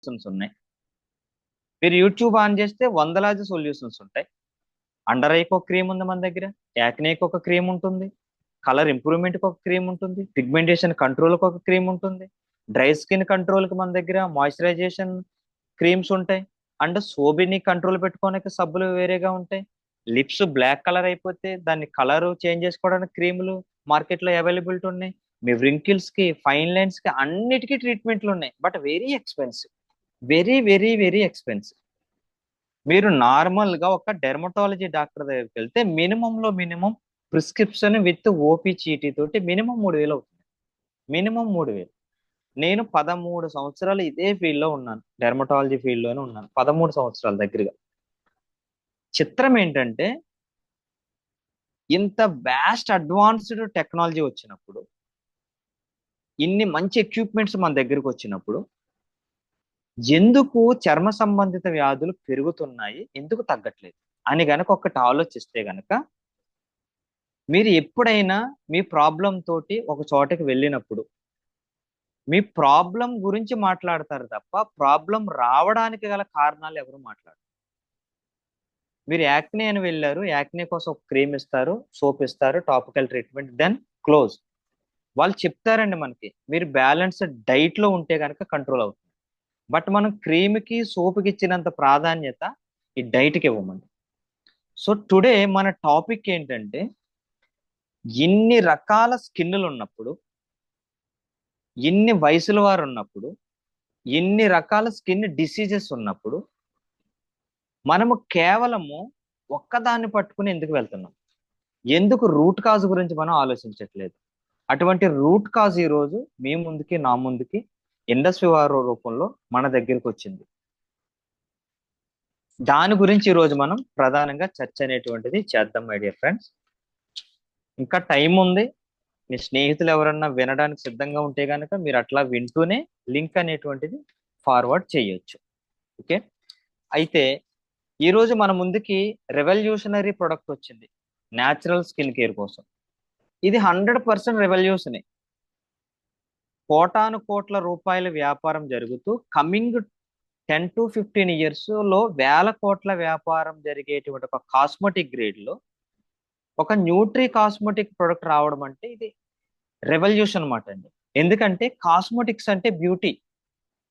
Solutions ఉన్నాయి. మీరు YouTube on చేస్తే వందలాది సొల్యూషన్స్ ఉంటాయి. అండర్ ఐకి ఒక క్రీమ్ ఉంది మన దగ్గర, యాక్నేకి ఒక క్రీమ్ ఉంటుంది, కలర్ ఇంప్రూవ్మెంట్కి ఒక క్రీమ్ ఉంటుంది, పిగ్మెంటేషన్ కంట్రోల్కి ఒక క్రీమ్ ఉంటుంది, డ్రై స్కిన్ కంట్రోల్కి మన దగ్గర మాయిశ్చరైజేషన్ క్రీమ్స్ ఉంటాయి, అండ్ సోబిని కంట్రోల్ పెట్టుకోవడానికి సబ్బులు వేరేగా ఉంటాయి. లిప్స్ బ్లాక్ కలర్ అయిపోతే దాన్ని కలర్ చేంజ్ చేసుకోవడానికి క్రీములు మార్కెట్లో అవైలబిలిటీ ఉన్నాయి. మీ wrinkles కి ఫైన్ లైన్స్ కి అన్నిటికీ ట్రీట్మెంట్లు ఉన్నాయి. But very expensive, very very very expensive. మీరు నార్మల్ గా ఒక డెర్మటాలజీ డాక్టర్ దగ్గరికి వెళ్తే మినిమం ప్రిస్క్రిప్షన్ విత్ ఓపీ చీటీ తోటి మినిమం 3,000 అవుతుంది. మినిమం 3,000. నేను 13 సంవత్సరాలు ఇదే ఫీల్డ్ లో ఉన్నాను, డెర్మటాలజీ ఫీల్డ్ లోనే ఉన్నాను 13 సంవత్సరాల దగ్గరగా. చిత్రం ఏంటంటే ఇంత వ్యాస్ట్ అడ్వాన్స్డ్ టెక్నాలజీ వచ్చినప్పుడు, ఇన్ని మంచి ఎక్విప్మెంట్స్ మన దగ్గరకు వచ్చినప్పుడు ఎందుకు చర్మ సంబంధిత వ్యాధులు పెరుగుతున్నాయి, ఎందుకు తగ్గట్లేదు అని గనక ఒకటి ఆలోచిస్తే గనక, మీరు ఎప్పుడైనా మీ ప్రాబ్లం తోటి ఒక చోటకి వెళ్ళినప్పుడు మీ ప్రాబ్లం గురించి మాట్లాడతారు తప్ప ప్రాబ్లం రావడానికి గల కారణాలు ఎవరు మాట్లాడరు. మీరు యాక్నే అని వెళ్ళారు, యాక్నే కోసం ఒక క్రీమ్ ఇస్తారు, సోప్ ఇస్తారు, టాపికల్ ట్రీట్మెంట్, దెన్ క్లోజ్. వాళ్ళు చెప్తారండి మనకి మీరు బ్యాలెన్స్డ్ డైట్ లో ఉంటే కనుక కంట్రోల్ అవుతుంది. బట్ మనం క్రీమ్కి సోప్కి ఇచ్చినంత ప్రాధాన్యత ఈ డైట్కి ఇవ్వమండి. సో టుడే మన టాపిక్ ఏంటంటే, ఇన్ని రకాల స్కిన్లు ఉన్నప్పుడు, ఇన్ని వయసుల వారు ఉన్నప్పుడు, ఇన్ని రకాల స్కిన్ డిసీజెస్ ఉన్నప్పుడు మనము కేవలము ఒక్కదాన్ని పట్టుకుని ఎందుకు వెళ్తున్నాం, ఎందుకు రూట్ కాజ్ గురించి మనం ఆలోచించట్లేదు? అటువంటి రూట్ కాజ్ ఈ రోజు మీ ముందుకి నా ముందుకి ఇండస్ట్రీ వారు రూపంలో మన దగ్గరికి వచ్చింది. దాని గురించి ఈ రోజు మనం ప్రధానంగా చర్చ అనేటువంటిది చేద్దాం మై డియర్ ఫ్రెండ్స్. ఇంకా టైం ఉంది. మీ స్నేహితులు ఎవరన్నా వినడానికి సిద్ధంగా ఉంటే కనుక మీరు అట్లా వింటూనే లింక్ అనేటువంటిది ఫార్వర్డ్ చేయొచ్చు. ఓకే. అయితే ఈరోజు మన ముందుకి రెవల్యూషనరీ ప్రొడక్ట్ వచ్చింది న్యాచురల్ స్కిన్ కేర్ కోసం. ఇది 100% రెవల్యూషనే. కోటాను కోట్ల రూపాయల వ్యాపారం జరుగుతూ కమింగ్ 10 to 15 years లో వేల కోట్ల వ్యాపారం జరిగేటువంటి ఒక కాస్మెటిక్ గ్రేడ్ లో ఒక న్యూట్రీ కాస్మెటిక్ ప్రొడక్ట్ రావడం అంటే ఇది రెవల్యూషన్ అన్నమాట అండి. ఎందుకంటే కాస్మెటిక్స్ అంటే beauty,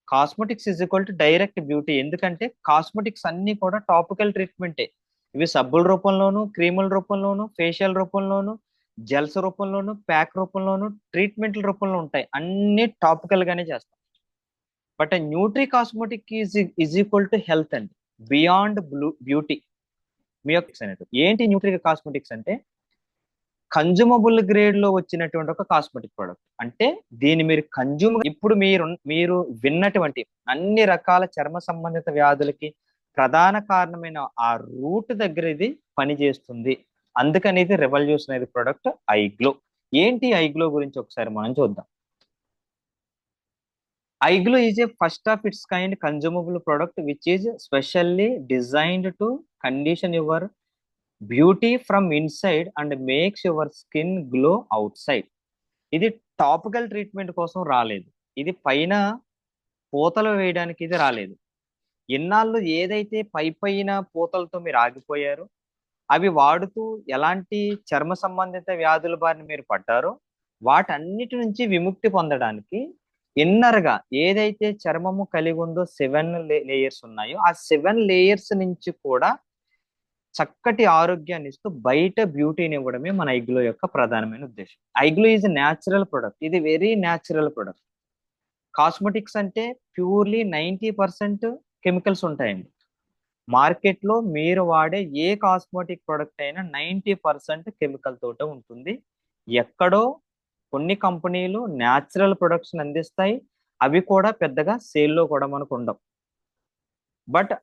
cosmetics is equal to direct beauty. ఎందుకంటే కాస్మెటిక్స్ అన్ని కూడా టాపికల్ ట్రీట్మెంటే. ఇవి సబ్బుల రూపంలోను, క్రీముల రూపంలోను, ఫేషియల్ రూపంలోను, జెల్స్ రూపంలోను, ప్యాక్ రూపంలోను, ట్రీట్మెంట్ల రూపంలో ఉంటాయి. అన్ని టాపికల్ గానే చేస్తాం. But Nutri cosmetic is equal to health అండి, బియాండ్ బ్యూటీ. మీ యొక్క ఏంటి న్యూట్రీ కాస్మెటిక్స్ అంటే కన్జ్యూమబుల్ గ్రేడ్ లో వచ్చినటువంటి ఒక కాస్మెటిక్ ప్రోడక్ట్. అంటే దీన్ని మీరు ఇప్పుడు మీరు విన్నటువంటి అన్ని రకాల చర్మ సంబంధిత వ్యాధులకి ప్రధాన కారణమైన ఆ రూట్ దగ్గర ఇది పనిచేస్తుంది. అందుకని ఇది రెవల్యూషనరీ ప్రోడక్ట్ ఐగ్లో. ఏంటి ఐగ్లో గురించి ఒకసారి మనం చూద్దాం. ఐగ్లో is a first of it's kind consumable product which is specially designed to condition your beauty from inside and makes your skin glow out side. ఇది టాపికల్ ట్రీట్మెంట్ కోసం రాలేదు, ఇది పైన పూతలు వేయడానికి ఇది రాలేదు. ఇన్నాళ్ళు ఏదైతే పైన పూతలతో మీరు ఆగిపోయారో, అవి వాడుతూ ఎలాంటి చర్మ సంబంధిత వ్యాధుల బారిన మీరు పడ్డారో వాటన్నిటి నుంచి విముక్తి పొందడానికి ఇన్నర్ గా ఏదైతే చర్మము కలిగి ఉందో 7 లేయర్స్ ఉన్నాయో, ఆ 7 లేయర్స్ నుంచి కూడా చక్కటి ఆరోగ్యాన్ని ఇస్తూ బయట బ్యూటీని ఇవ్వడమే మన ఐగ్లో యొక్క ప్రధానమైన ఉద్దేశం. ఐగ్లో ఈజ్ న్యాచురల్ ప్రొడక్ట్, ఇది వెరీ న్యాచురల్ ప్రొడక్ట్. కాస్మెటిక్స్ అంటే ప్యూర్లీ 90% కెమికల్స్ ఉంటాయండి. మార్కెట్లో మీరు వాడే ఏ కాస్మెటిక్ ప్రొడక్ట్ అయినా 90% కెమికల్ తోటే ఉంటుంది. ఎక్కడో కొన్ని కంపెనీలు న్యాచురల్ ప్రొడక్ట్స్ అందిస్తాయి, అవి కూడా పెద్దగా సేల్లో కూడా మనకు ఉండవు. బట్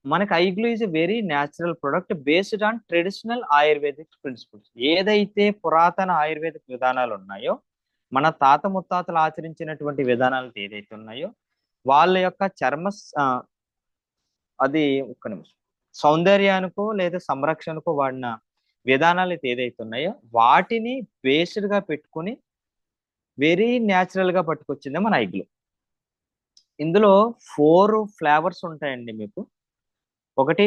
మనకి iGlow is a very natural product based on traditional Ayurvedic principles. ఏదైతే పురాతన ఆయుర్వేదిక్ విధానాలు ఉన్నాయో, మన తాత ముత్తాతలు ఆచరించినటువంటి విధానాలు ఏదైతే ఉన్నాయో, వాళ్ళ యొక్క అది ఒక్క నిమిషం సౌందర్యానికో లేదా సంరక్షణకో వాడిన విధానాలు ఏదైతే ఉన్నాయో వాటిని బేస్డ్ గా పెట్టుకుని వెరీ న్యాచురల్ గా పట్టుకొచ్చిందే మన ఐగ్లో. ఇందులో 4 ఫ్లేవర్స్ ఉంటాయండి మీకు. ఒకటి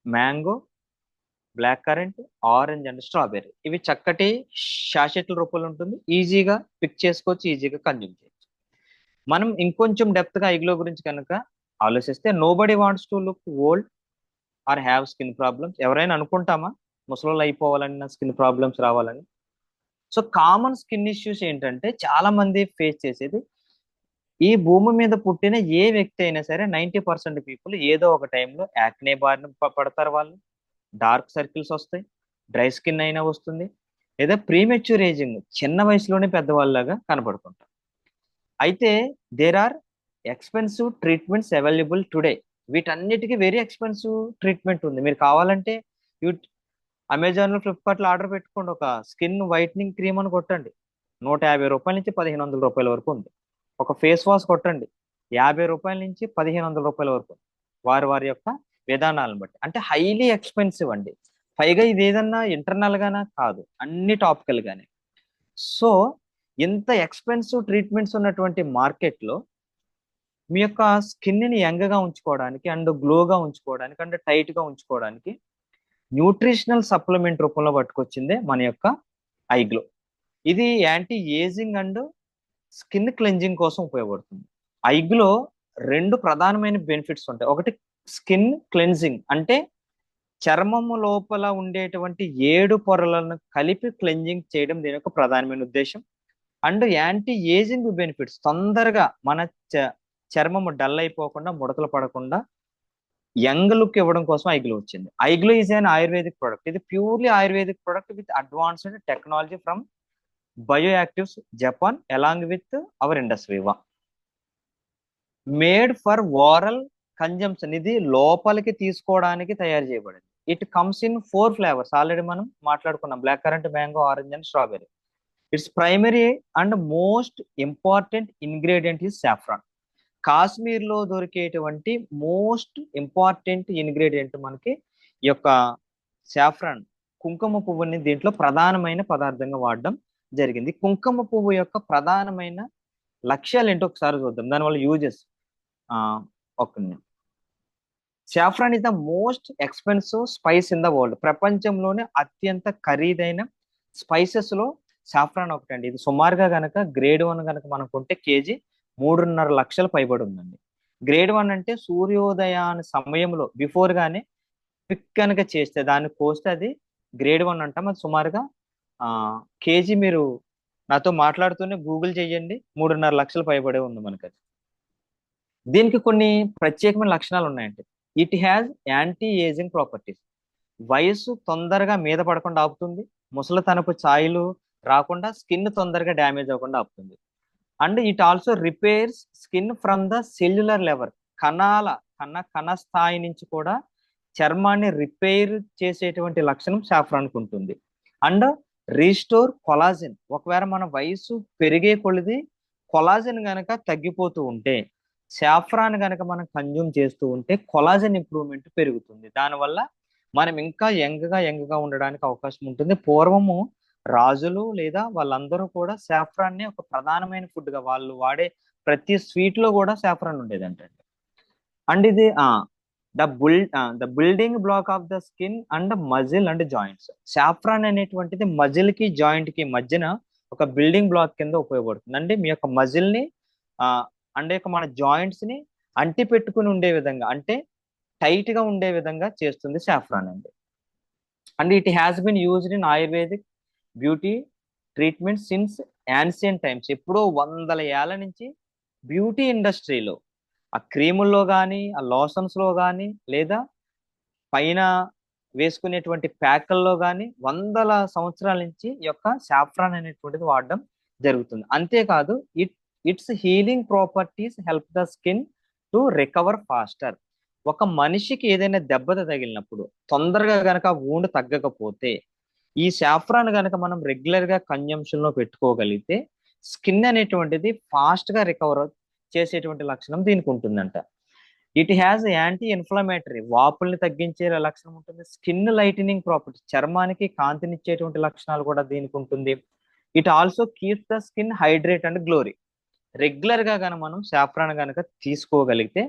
mango, black currant, orange and strawberry. ఇవి చక్కటి షాషెట్ల రూపంలో ఉంటుంది. ఈజీగా పిక్ చేసుకోవచ్చు, ఈజీగా కన్జ్యూమ్ చేయొచ్చు. మనం ఇంకొంచెం డెప్త్ గా ఐగ్లో గురించి కనుక ఆలోచిస్తే, nobody wants to look old or have skin problems. ఎవరైనా అనుకుంటామా ముసలోళ్ళు అయిపోవాలని, నా స్కిన్ ప్రాబ్లమ్స్ రావాలని? సో కామన్ స్కిన్ ఇష్యూస్ ఏంటంటే చాలా మంది ఫేస్ చేసేది, ఈ భూమి మీద పుట్టిన ఏ వ్యక్తి అయినా సరే 90% పీపుల్ ఏదో ఒక టైంలో యాక్నే బారిన పడతారు. వాళ్ళు డార్క్ సర్కిల్స్ వస్తాయి, డ్రై స్కిన్ అయినా వస్తుంది, లేదా ప్రీమెచ్యూర్ ఏజింగ్, చిన్న వయసులోనే పెద్దవాళ్ళలాగా కనబడుతుంటారు. అయితే there are expensive treatments available today. వీటన్నిటికీ వెరీ ఎక్స్పెన్సివ్ ట్రీట్మెంట్ ఉంది. మీరు కావాలంటే యూ అమెజాన్లో, ఫ్లిప్కార్ట్లో ఆర్డర్ పెట్టుకోండి. ఒక స్కిన్ వైట్నింగ్ క్రీమ్ అని కొట్టండి, రూ. 150 నుంచి రూ. 1500 వరకు ఉంది. ఒక ఫేస్ వాష్ కొట్టండి, రూ. 50 నుంచి రూ. 1500 వరకు. వారి వారి యొక్క విధానాలను బట్టి. అంటే హైలీ ఎక్స్పెన్సివ్ అండి. పైగా ఇది ఏదన్నా ఇంటర్నల్ గానా కాదు, అన్ని టాపికల్ గానే. సో ఇంత ఎక్స్పెన్సివ్ ట్రీట్మెంట్స్ ఉన్నటువంటి మార్కెట్లో మీ యొక్క స్కిన్ని యంగ్ గా ఉంచుకోవడానికి అండ్ గ్లోగా ఉంచుకోవడానికి అండ్ టైట్ గా ఉంచుకోవడానికి న్యూట్రిషనల్ సప్లిమెంట్ రూపంలో పట్టుకొచ్చిందే మన యొక్క ఐగ్లో. ఇది anti ageing and skin cleansing కోసం ఉపయోగపడుతుంది. ఐగ్లో 2 ప్రధానమైన బెనిఫిట్స్ ఉంటాయి. ఒకటి స్కిన్ క్లెన్జింగ్, అంటే చర్మము లోపల ఉండేటువంటి 7 పొరలను కలిపి క్లెన్జింగ్ చేయడం దీని యొక్క ప్రధానమైన ఉద్దేశం. అండ్ యాంటీ ఏజింగ్ బెనిఫిట్స్, తొందరగా మన చర్మము డల్ అయిపోకుండా, ముడతలు పడకుండా యంగ్ లుక్ ఇవ్వడం కోసం ఐగ్లో వచ్చింది. IGlow is an ayurvedic product. ఇది purely ayurvedic product with advanced technology from bioactives Japan along with our Indus Viva. Made for oral consumption. ఇది లోపలికి తీసుకోవడానికి తయారు చేయబడింది. It comes in 4 flavours. Already మనం మాట్లాడుకున్నాం, black currant, mango, orange and strawberry. Its primary and most important ingredient is saffron. Kashmir లో దొరికేటువంటి most important ingredient మనకి ఈ యొక్క సాఫ్రాన్, కుంకుమ పువ్వుని దీంట్లో ప్రధానమైన పదార్థంగా వాడడం జరిగింది. కుంకుమ పువ్వు యొక్క ప్రధానమైన లక్ష్యాలు ఏంటో ఒకసారి చూద్దాం, దానివల్ల యూజెస్. ఒక saffron is the most expensive spice in the world. ప్రపంచంలోనే అత్యంత ఖరీదైన స్పైసెస్ లో సాఫ్రాన్ ఒకటండి. ఇది సుమారుగా గనక గ్రేడ్ 1 గనక మనం కొంటే కేజీ 3.5 లక్షలు పైబడి ఉందండి. గ్రేడ్ 1 అంటే సూర్యోదయాన్ని సమయంలో బిఫోర్ గానే పిక్ కనుక చేస్తే, దాన్ని కోస్తే అది గ్రేడ్ 1 అంటాం. అది సుమారుగా కేజీ, మీరు నాతో మాట్లాడుతూనే గూగుల్ చేయండి, 3.5 లక్షలు పైబడే ఉంది మనకి అది. దీనికి కొన్ని ప్రత్యేకమైన లక్షణాలు ఉన్నాయండి. It has anti ageing properties. వయస్సు తొందరగా మీద పడకుండా ఆపుతుంది, ముసలితనపు ఛాయలు రాకుండా, స్కిన్ తొందరగా డ్యామేజ్ అవ్వకుండా ఆపుతుంది. And it also repairs skin from the cellular level. కణ స్థాయి నుంచి కూడా చర్మాన్ని రిపేర్ చేసేటువంటి లక్షణం సాఫ్రాన్కి ఉంటుంది. And restore collagen. ఒకవేళ మన వయసు పెరిగే కొలిది కొలాజిన్ గనక తగ్గిపోతూ ఉంటే, సాఫ్రాన్ గనక మనం కన్జ్యూమ్ చేస్తూ ఉంటే కొలాజిన్ ఇంప్రూవ్మెంట్ పెరుగుతుంది. దానివల్ల మనం ఇంకా యంగ్ గా ఉండడానికి అవకాశం ఉంటుంది. పూర్వము రాజులు లేదా వాళ్ళందరూ కూడా సాఫ్రాన్ ని ఒక ప్రధానమైన ఫుడ్ గా, వాళ్ళు వాడే ప్రతి స్వీట్ లో కూడా సాఫ్రాన్ ఉండేదంటండి. అండ్ ఇది the building black of the skin and muscle and joints. Saffron అనేటువంటిది మజిల్ కి జాయింట్ కి మధ్యన ఒక బిల్డింగ్ బ్లాక్ కింద ఉపయోగపడుతుంది. అంటే మీ యొక్క మజిల్ ని అంటే మన జాయింట్స్ ని అంటి పెట్టుకుని ఉండే విధంగా, అంటే టైట్ గా ఉండే విధంగా చేస్తుంది సాఫ్రాన్ అండి. And it has been used in ayurvedic beauty treatment since ancient times. ఎప్పుడో వందల ఏళ్ల నుంచి బ్యూటీ ఇండస్ట్రీలో, ఆ క్రీముల్లో కానీ, ఆ లోషన్స్ లో కానీ, లేదా పైన వేసుకునేటువంటి ప్యాకుల్లో కానీ వందల సంవత్సరాల నుంచి ఈ యొక్క సాఫ్రాన్ అనేటువంటిది వాడడం జరుగుతుంది. అంతేకాదు its healing properties help the skin to recover faster. ఒక మనిషికి ఏదైనా దెబ్బ తగిలినప్పుడు తొందరగా గనక వూండ్ తగ్గకపోతే, ఈ సాఫ్రాన్ గనక మనం రెగ్యులర్ గా కన్జంప్షన్ లో పెట్టుకోగలిగితే స్కిన్ అనేటువంటిది ఫాస్ట్ గా రికవర్ చేసేటువంటి లక్షణం దీనికి ఉంటుందంట. ఇట్ హ్యాస్ యాంటీ ఇన్ఫ్లమేటరీ, వాపుల్ని తగ్గించే లక్షణం ఉంటుంది. స్కిన్ లైటనింగ్ ప్రాపర్టీ, చర్మానికి కాంతినిచ్చేటువంటి లక్షణాలు కూడా దీనికి ఉంటుంది. It also keeps the skin hydrate and glory. Regular గా గనక మనం సాఫ్రాన్ గనక తీసుకోగలిగితే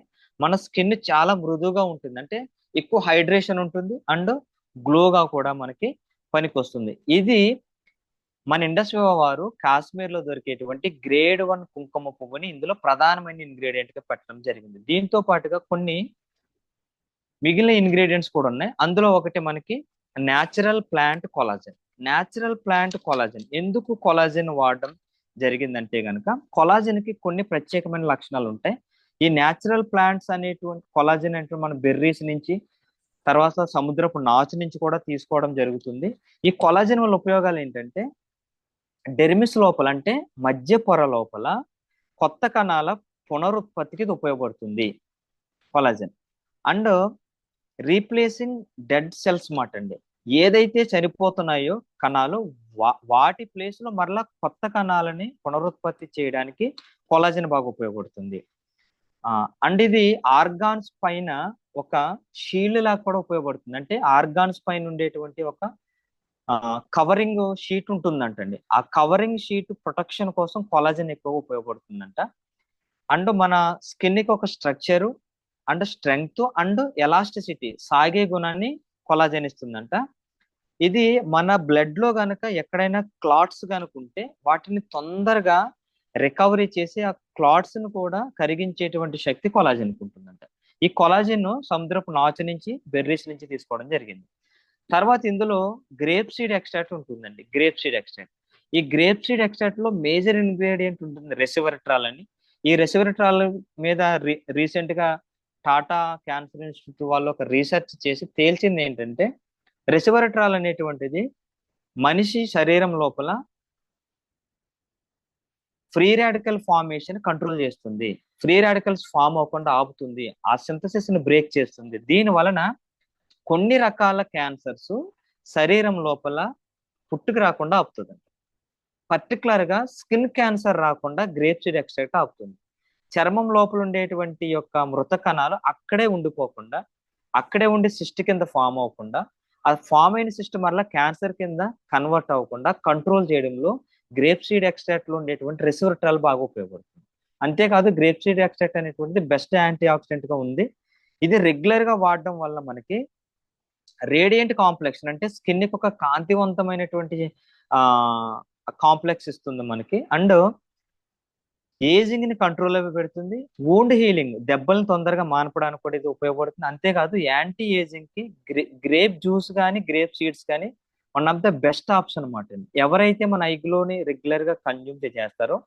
మన స్కిన్ చాలా మృదువుగా ఉంటుంది. అంటే ఎక్కువ హైడ్రేషన్ ఉంటుంది అండ్ గ్లోగా కూడా మనకి పనికొస్తుంది. ఇది మన ఇండస్ట్రీ వారు కాశ్మీర్ లో దొరికేటువంటి గ్రేడ్ 1 కుంకుమ పువ్వుని ఇందులో ప్రధానమైన ఇంగ్రీడియంట్ గా పెట్టడం జరిగింది. దీంతో పాటుగా కొన్ని మిగిలిన ఇంగ్రీడియంట్స్ కూడా ఉన్నాయి. అందులో ఒకటి మనకి natural plant collagen. Natural plant collagen ఎందుకు కొలాజన్ వాడడం జరిగిందంటే గనక కొలాజన్ కి కొన్ని ప్రత్యేకమైన లక్షణాలు ఉంటాయి. ఈ న్యాచురల్ ప్లాంట్స్ అనేటువంటి కొలాజన్ అంటే మన బెర్రీస్ నుంచి, తర్వాత సముద్రపు నాచు నుంచి కూడా తీసుకోవడం జరుగుతుంది. ఈ కొలాజన్ వల్ల ఉపయోగాలు ఏంటంటే డెర్మిస్ లోపల అంటే మధ్య పొర లోపల కొత్త కణాల పునరుత్పత్తికి ఇది ఉపయోగపడుతుంది collagen. And replacing dead cells మాట అండి. ఏదైతే చనిపోతున్నాయో కణాలు వాటి ప్లేస్ లో మరలా కొత్త కణాలని పునరుత్పత్తి చేయడానికి కొలాజన్ బాగా ఉపయోగపడుతుంది. అండ్ ఇది ఆర్గాన్స్ పైన ఒక షీల్డ్ లాగా కూడా ఉపయోగపడుతుంది. అంటే ఆర్గాన్స్ పైన ఉండేటువంటి ఒక కవరింగ్ షీట్ ఉంటుందంటండి. ఆ కవరింగ్ షీట్ ప్రొటెక్షన్ కోసం కొలాజన్ ఎక్కువ ఉపయోగపడుతుందంట. అండ్ మన స్కిన్ కి ఒక structure and strength and elasticity సాగే గుణాన్ని కొలాజన్ ఇస్తుందంట. ఇది మన బ్లడ్ లో గనక ఎక్కడైనా క్లాట్స్ కనుక ఉంటే వాటిని తొందరగా రికవరీ చేసి ఆ క్లాట్స్ ను కూడా కరిగించేటువంటి శక్తి కొలాజన్ ఉంటుందంట. ఈ కొలాజన్ సముద్రపు నాచు నుంచి, బెర్రీస్ నుంచి తీసుకోవడం జరిగింది. తర్వాత ఇందులో గ్రేప్ సీడ్ ఎక్స్ట్రాక్ట్ ఉంటుందండి. గ్రేప్ సీడ్ ఎక్స్ట్రాక్ట్, ఈ గ్రేప్ సీడ్ ఎక్స్ట్రాక్ట్ లో మేజర్ ఇంగ్రీడియంట్ ఉంటుంది రెసివెరట్రాల్ అని. ఈ రెసివెరట్రాల్ మీద రీసెంట్ గా టాటా క్యాన్సర్ ఇన్స్టిట్యూట్ వాళ్ళు ఒక రీసెర్చ్ చేసి తేల్చింది ఏంటంటే రెసివెరట్రాల్ అనేటువంటిది మనిషి శరీరం లోపల ఫ్రీ రాడికల్ ఫార్మేషన్ కంట్రోల్ చేస్తుంది, ఫ్రీ రాడికల్స్ ఫామ్ అవ్వకుండా ఆపుతుంది, ఆ సింథసిస్ ని బ్రేక్ చేస్తుంది. దీని వలన కొన్ని రకాల క్యాన్సర్స్ శరీరం లోపల పుట్టుకు రాకుండా ఆపుతుంది. పర్టికులర్ గా స్కిన్ క్యాన్సర్ రాకుండా గ్రేప్ సీడ్ ఎక్స్ట్రాక్ట్ ఆపుతుంది. చర్మం లోపల ఉండేటువంటి యొక్క మృత కణాలు అక్కడే ఉండిపోకుండా, అక్కడే ఉండి సిస్ట్ కింద ఫామ్ అవ్వకుండా, ఆ ఫామ్ అయిన సిస్ట్ మరలా క్యాన్సర్ కింద కన్వర్ట్ అవ్వకుండా కంట్రోల్ చేయడంలో గ్రేప్ సీడ్ ఎక్స్ట్రాక్ట్ లో ఉండేటువంటి రెసివెరట్రాల్ బాగా ఉపయోగపడుతుంది. అంతేకాదు గ్రేప్ సీడ్ ఎక్స్ట్రాక్ట్ అనేటువంటిది బెస్ట్ యాంటీ ఆక్సిడెంట్ గా ఉంది. ఇది రెగ్యులర్ గా వాడడం వల్ల మనకి రేడియంట్ కాంప్లెక్షన్ అంటే స్కిన్ కి ఒక కాంతివంతమైనటువంటి ఆ కాంప్లెక్స్ ఇస్తుంది మనకి. అండ్ ఏజింగ్ ని కంట్రోల్ అవి పెడుతుంది. వూండ్ హీలింగ్, దెబ్బలను తొందరగా మానపడానికి కూడా ఇది ఉపయోగపడుతుంది. అంతేకాదు యాంటీ ఏజింగ్ కి గ్రేప్ జ్యూస్ కానీ గ్రేప్ సీడ్స్ కానీ one of the best option అనమాట. ఎవరైతే మన ఐగ్లోని రెగ్యులర్ గా కన్జ్యూమ్ చేస్తారో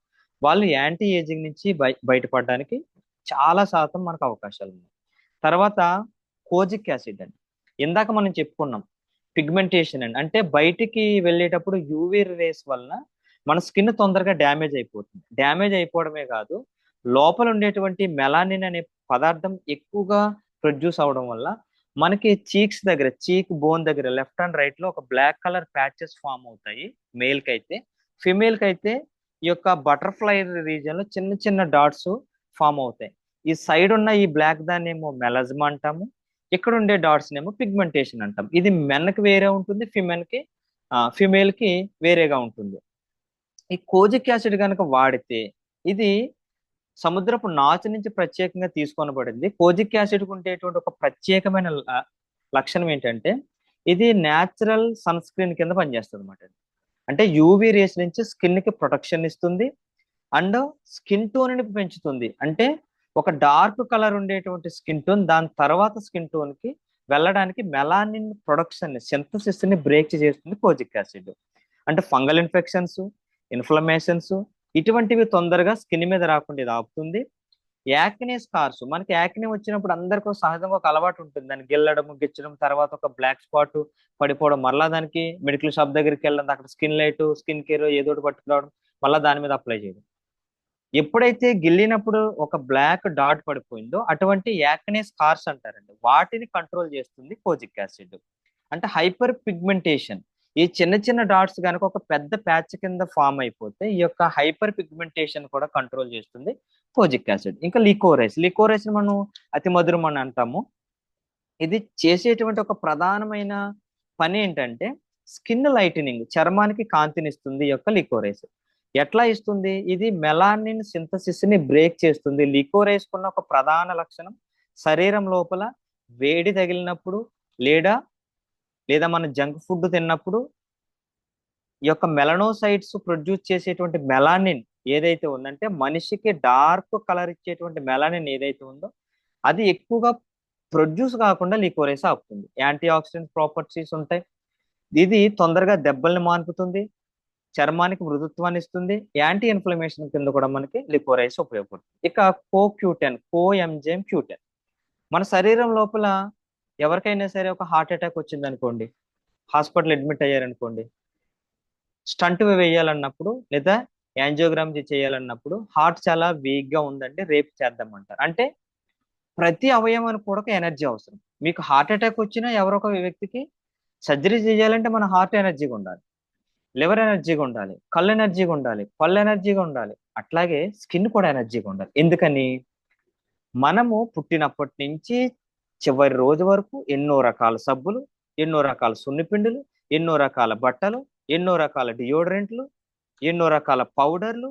వాళ్ళు యాంటీ ఏజింగ్ నుంచి బయటపడడానికి చాలా శాతం మనకు అవకాశాలు ఉన్నాయి. తర్వాత కోజిక్ యాసిడ్ అండి, ఇందాక మనం చెప్పుకున్నాం పిగ్మెంటేషన్ అండి. అంటే బయటికి వెళ్ళేటప్పుడు యూవీ రేస్ వలన మన స్కిన్ తొందరగా డ్యామేజ్ అయిపోతుంది. డ్యామేజ్ అయిపోవడమే కాదు, లోపల ఉండేటువంటి మెలానిన్ అనే పదార్థం ఎక్కువగా ప్రొడ్యూస్ అవడం వల్ల మనకి చీక్స్ దగ్గర, చీక్ బోన్ దగ్గర లెఫ్ట్ అండ్ రైట్ లో ఒక బ్లాక్ కలర్ ప్యాచెస్ ఫామ్ అవుతాయి మేల్ కి అయితే. ఫిమేల్ కి అయితే ఈ యొక్క బటర్ఫ్లై రీజియన్ లో చిన్న చిన్న డాట్స్ ఫామ్ అవుతాయి. ఈ సైడ్ ఉన్న ఈ బ్లాక్ దాన్ని ఏమో మెలజ్మా అంటాము, ఇక్కడ ఉండే డాట్స్ ఏమో పిగ్మెంటేషన్ అంటాం. ఇది మెన్ కి వేరే ఉంటుంది, ఫిమేల్ కి వేరేగా ఉంటుంది. ఈ కోజిక్ యాసిడ్ కనుక వాడితే ఇది సముద్రపు నాచు నుంచి ప్రత్యేకంగా తీసుకొనబడింది. కోజిక్ యాసిడ్ ఉండేటువంటి ఒక ప్రత్యేకమైన లక్షణం ఏంటంటే ఇది న్యాచురల్ సన్ స్క్రీన్ కింద పనిచేస్తుంది అనమాట. అంటే యూవీ రేస్ నుంచి స్కిన్ కి ప్రొటెక్షన్ ఇస్తుంది అండ్ స్కిన్ టోన్ ని పెంచుతుంది. అంటే ఒక డార్క్ కలర్ ఉండేటువంటి స్కిన్ టోన్ దాని తర్వాత స్కిన్ టోన్ కి వెళ్ళడానికి మెలానిన్ ప్రొడక్షన్ సింథసిస్ ని బ్రేక్ చేస్తుంది కోజిక్ యాసిడ్. అంటే ఫంగల్ ఇన్ఫెక్షన్స్, ఇన్ఫ్లమేషన్స్ ఇటువంటివి తొందరగా స్కిన్ మీద రాకుండా ఇది ఆపుతుంది. యాక్నే స్కార్స్, మనకి యాక్నే వచ్చినప్పుడు అందరికీ సహజంగా ఒక అలవాటు ఉంటుంది, దాన్ని గిల్లడం గిచ్చడం, తర్వాత ఒక బ్లాక్ స్పాట్ పడిపోవడం, మళ్ళా దానికి మెడికల్ షాప్ దగ్గరికి వెళ్ళడం, అక్కడ స్కిన్ లైట్ స్కిన్ కేర్ ఏదో ఒకటి పట్టుకురావడం, మళ్ళీ దాని మీద అప్లై చేయడం. ఎప్పుడైతే గిల్లినప్పుడు ఒక బ్లాక్ డాట్ పడిపోయిందో అటువంటి యాక్నే స్కార్స్ అంటారండి, వాటిని కంట్రోల్ చేస్తుంది కోజిక్ యాసిడ్. అంటే హైపర్ పిగ్మెంటేషన్, ఈ చిన్న చిన్న డాట్స్ కనుక ఒక పెద్ద ప్యాచ్ కింద ఫామ్ అయిపోతే ఈ యొక్క హైపర్ పిగ్మెంటేషన్ కూడా కంట్రోల్ చేస్తుంది కోజిక్ యాసిడ్. ఇంకా లికోరైస్ మనం అతి మధురం అని అంటాము. ఇది చేసేటువంటి ఒక ప్రధానమైన పని ఏంటంటే స్కిన్ లైటనింగ్, చర్మానికి కాంతినిస్తుంది ఈ యొక్క లికోరైస్. ఎట్లా ఇస్తుంది? ఇది మెలానిన్ సింథసిస్ ని బ్రేక్ చేస్తుంది. లికోరైస్ కున్న ఒక ప్రధాన లక్షణం శరీరం లోపల వేడి తగిలినప్పుడు లేదా లేదా మనం జంక్ ఫుడ్ తిన్నప్పుడు ఈ యొక్క మెలనోసైట్స్ ప్రొడ్యూస్ చేసేటువంటి మెలానిన్ ఏదైతే ఉందంటే మనిషికి డార్క్ కలర్ ఇచ్చేటువంటి మెలానిన్ ఏదైతే ఉందో అది ఎక్కువగా ప్రొడ్యూస్ కాకుండా లికోరైస్ ఆపుతుంది. యాంటీ ఆక్సిడెంట్ ప్రాపర్టీస్ ఉంటాయి. ఇది తొందరగా దెబ్బల్ని మాన్పుతుంది, చర్మానికి మృదుత్వాన్ని ఇస్తుంది, యాంటీ ఇన్ఫ్లమేషన్ కింద కూడా మనకి లికోరైస్ ఉపయోగపడుతుంది. ఇక కోఎంజైమ్ క్యూటెన్ మన శరీరం లోపల ఎవరికైనా సరే ఒక హార్ట్ అటాక్ వచ్చింది అనుకోండి, హాస్పిటల్ అడ్మిట్ అయ్యారనుకోండి, స్టంట్ వేయాలన్నప్పుడు లేదా యాంజియోగ్రామ్ చేయాలన్నప్పుడు హార్ట్ చాలా వీక్ గా ఉందంటే రేపు చేద్దామంటారు. అంటే ప్రతి అవయవానికి కూడా ఒక ఎనర్జీ అవసరం. మీకు హార్ట్ అటాక్ వచ్చినా ఎవరో ఒక వ్యక్తికి సర్జరీ చేయాలంటే మన హార్ట్ ఎనర్జీగా ఉండాలి, లివర్ ఎనర్జీగా ఉండాలి, కళ్ళు ఎనర్జీగా ఉండాలి, పళ్ళు ఎనర్జీగా ఉండాలి, అట్లాగే స్కిన్ కూడా ఎనర్జీగా ఉండాలి. ఎందుకని? మనము పుట్టినప్పటి నుంచి చివరి రోజు వరకు ఎన్నో రకాల సబ్బులు, ఎన్నో రకాల సున్నిపిండులు, ఎన్నో రకాల బట్టలు, ఎన్నో రకాల డియోడ్రెంట్లు, ఎన్నో రకాల పౌడర్లు,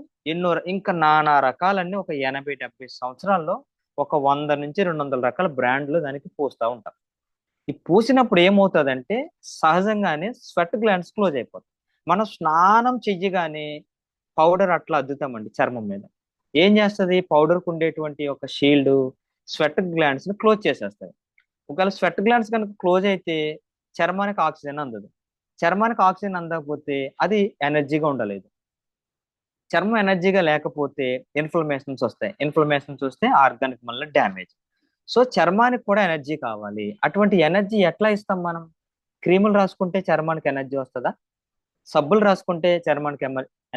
ఇంకా నానా రకాలన్నీ ఒక 80-70 సంవత్సరాల్లో ఒక 100 నుంచి 200 రకాల బ్రాండ్లు దానికి పూస్తూ ఉంటాం. ఈ పూసినప్పుడు ఏమవుతుందంటే సహజంగానే స్వెట్ గ్లాండ్స్ క్లోజ్ అయిపోతాయి. మనం స్నానం చెయ్యగానే పౌడర్ అట్లా అద్దుతామండి చర్మం మీద. ఏం చేస్తుంది? పౌడర్కు ఉండేటువంటి ఒక షీల్డ్ స్వెట్ గ్లాండ్స్ ని క్లోజ్ చేసేస్తాయి. ఒకవేళ స్వెట్ గ్లాండ్స్ కనుక క్లోజ్ అయితే చర్మానికి ఆక్సిజన్ అందదు. చర్మానికి ఆక్సిజన్ అందకపోతే అది ఎనర్జీగా ఉండలేదు. చర్మం ఎనర్జీగా లేకపోతే ఇన్ఫ్లమేషన్స్ వస్తాయి. ఇన్ఫ్లమేషన్స్ వస్తే ఆర్గానిక్ మళ్ళీ డ్యామేజ్. సో చర్మానికి కూడా ఎనర్జీ కావాలి. అటువంటి ఎనర్జీ ఎట్లా ఇస్తాం మనం? క్రీములు రాసుకుంటే చర్మానికి ఎనర్జీ వస్తుందా? సబ్బులు రాసుకుంటే చర్మానికి